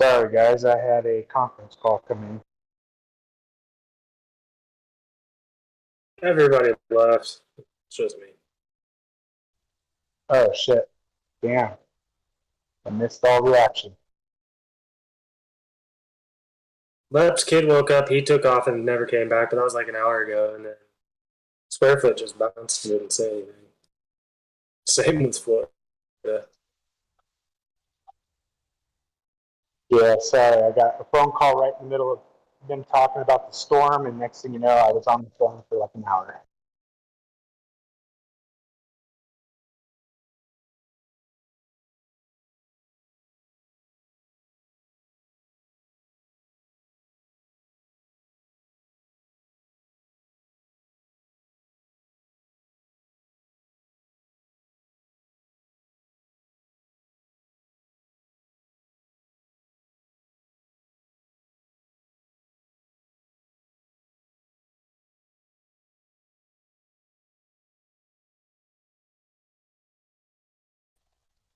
Sorry, guys, I had a conference call come in. Everybody left. It's just me. Oh, shit. Damn. I missed all the action. Lep's kid woke up, he took off and never came back, but that was like an hour ago, and then Squarefoot just bounced and didn't say anything. Same with Florida. Yeah, sorry, I got a phone call right in the middle of them talking about the storm, and next thing you know, I was on the phone for like an hour.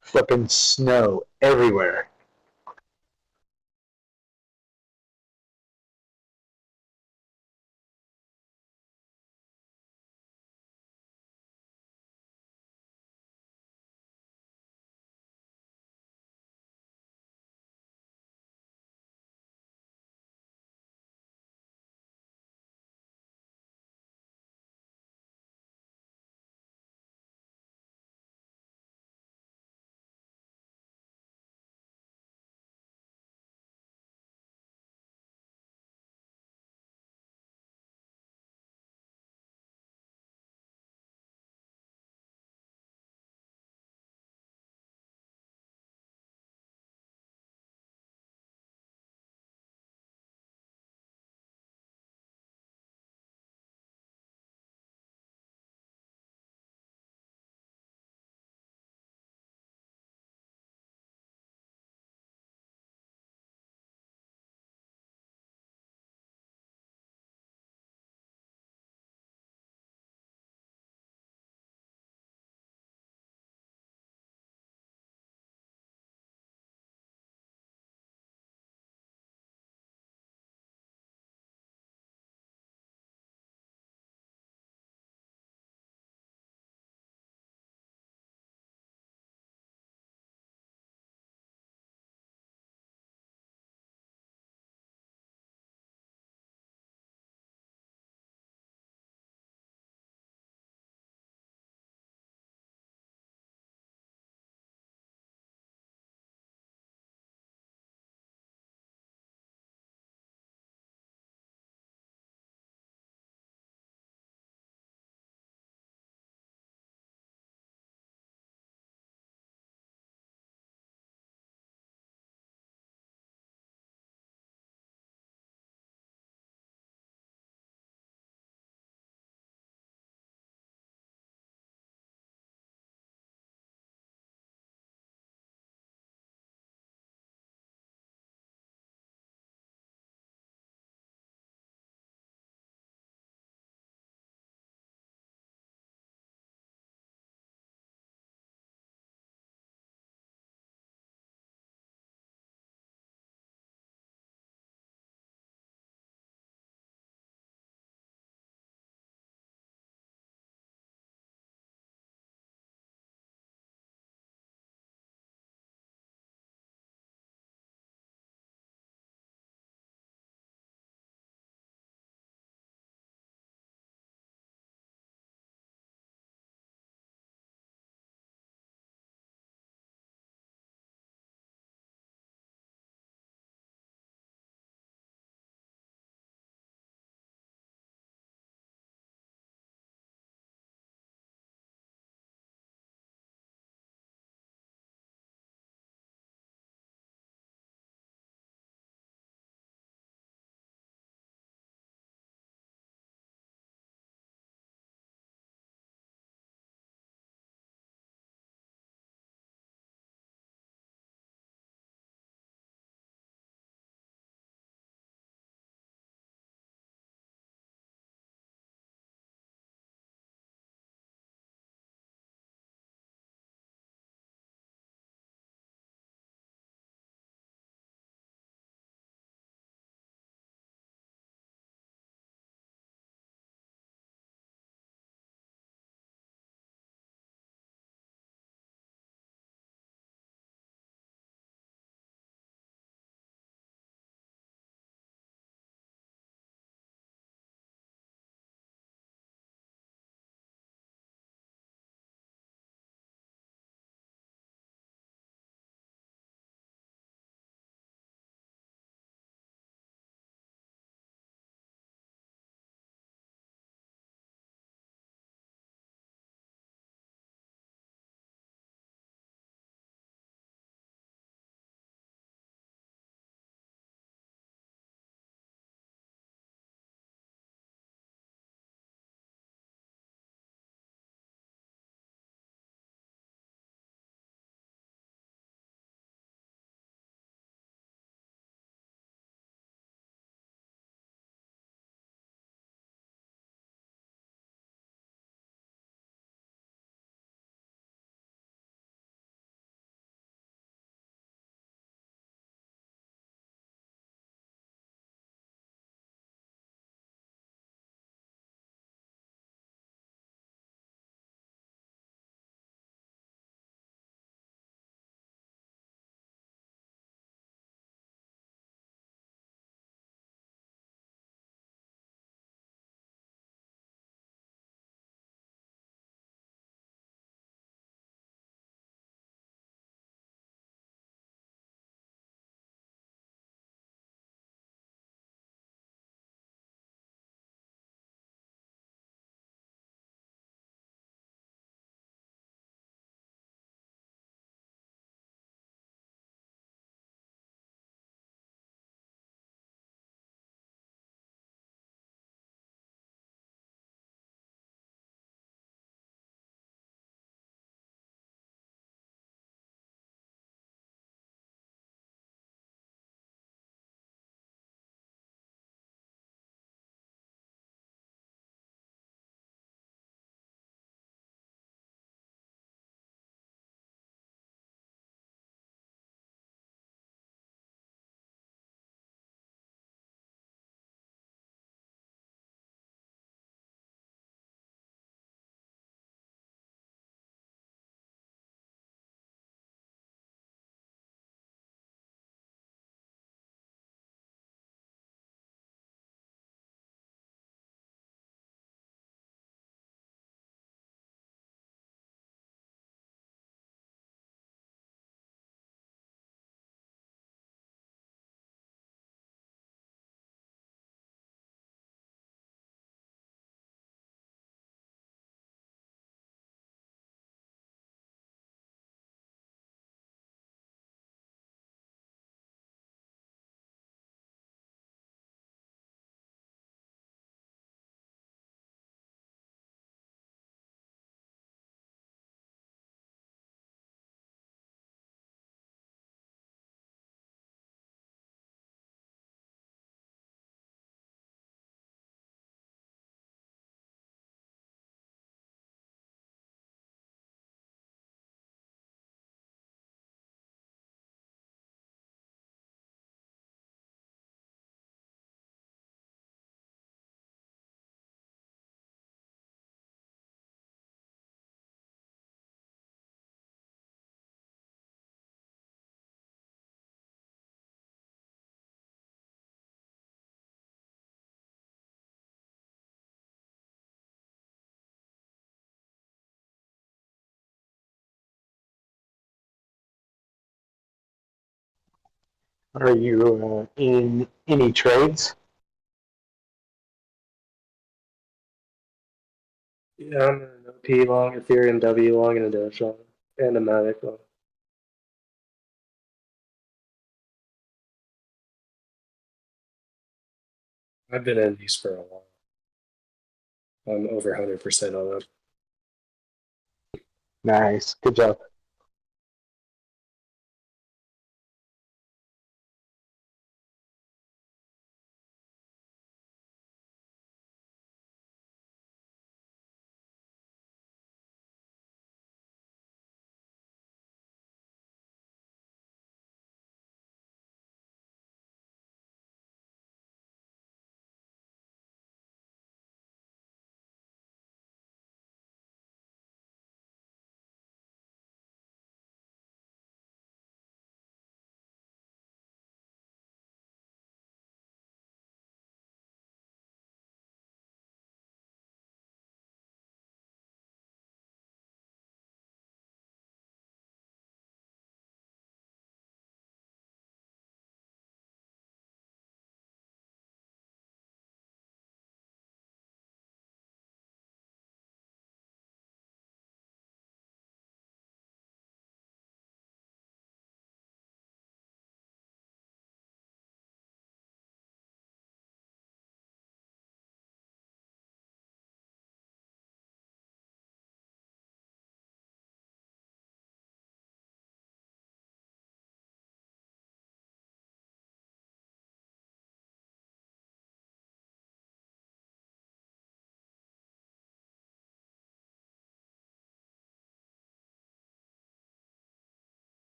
Flipping snow everywhere. Are you in any trades? Yeah, I'm an OP long, Ethereum W long, and a Doge long, and a Matic long. I've been in these for a while. I'm over 100% on them. Nice, good job.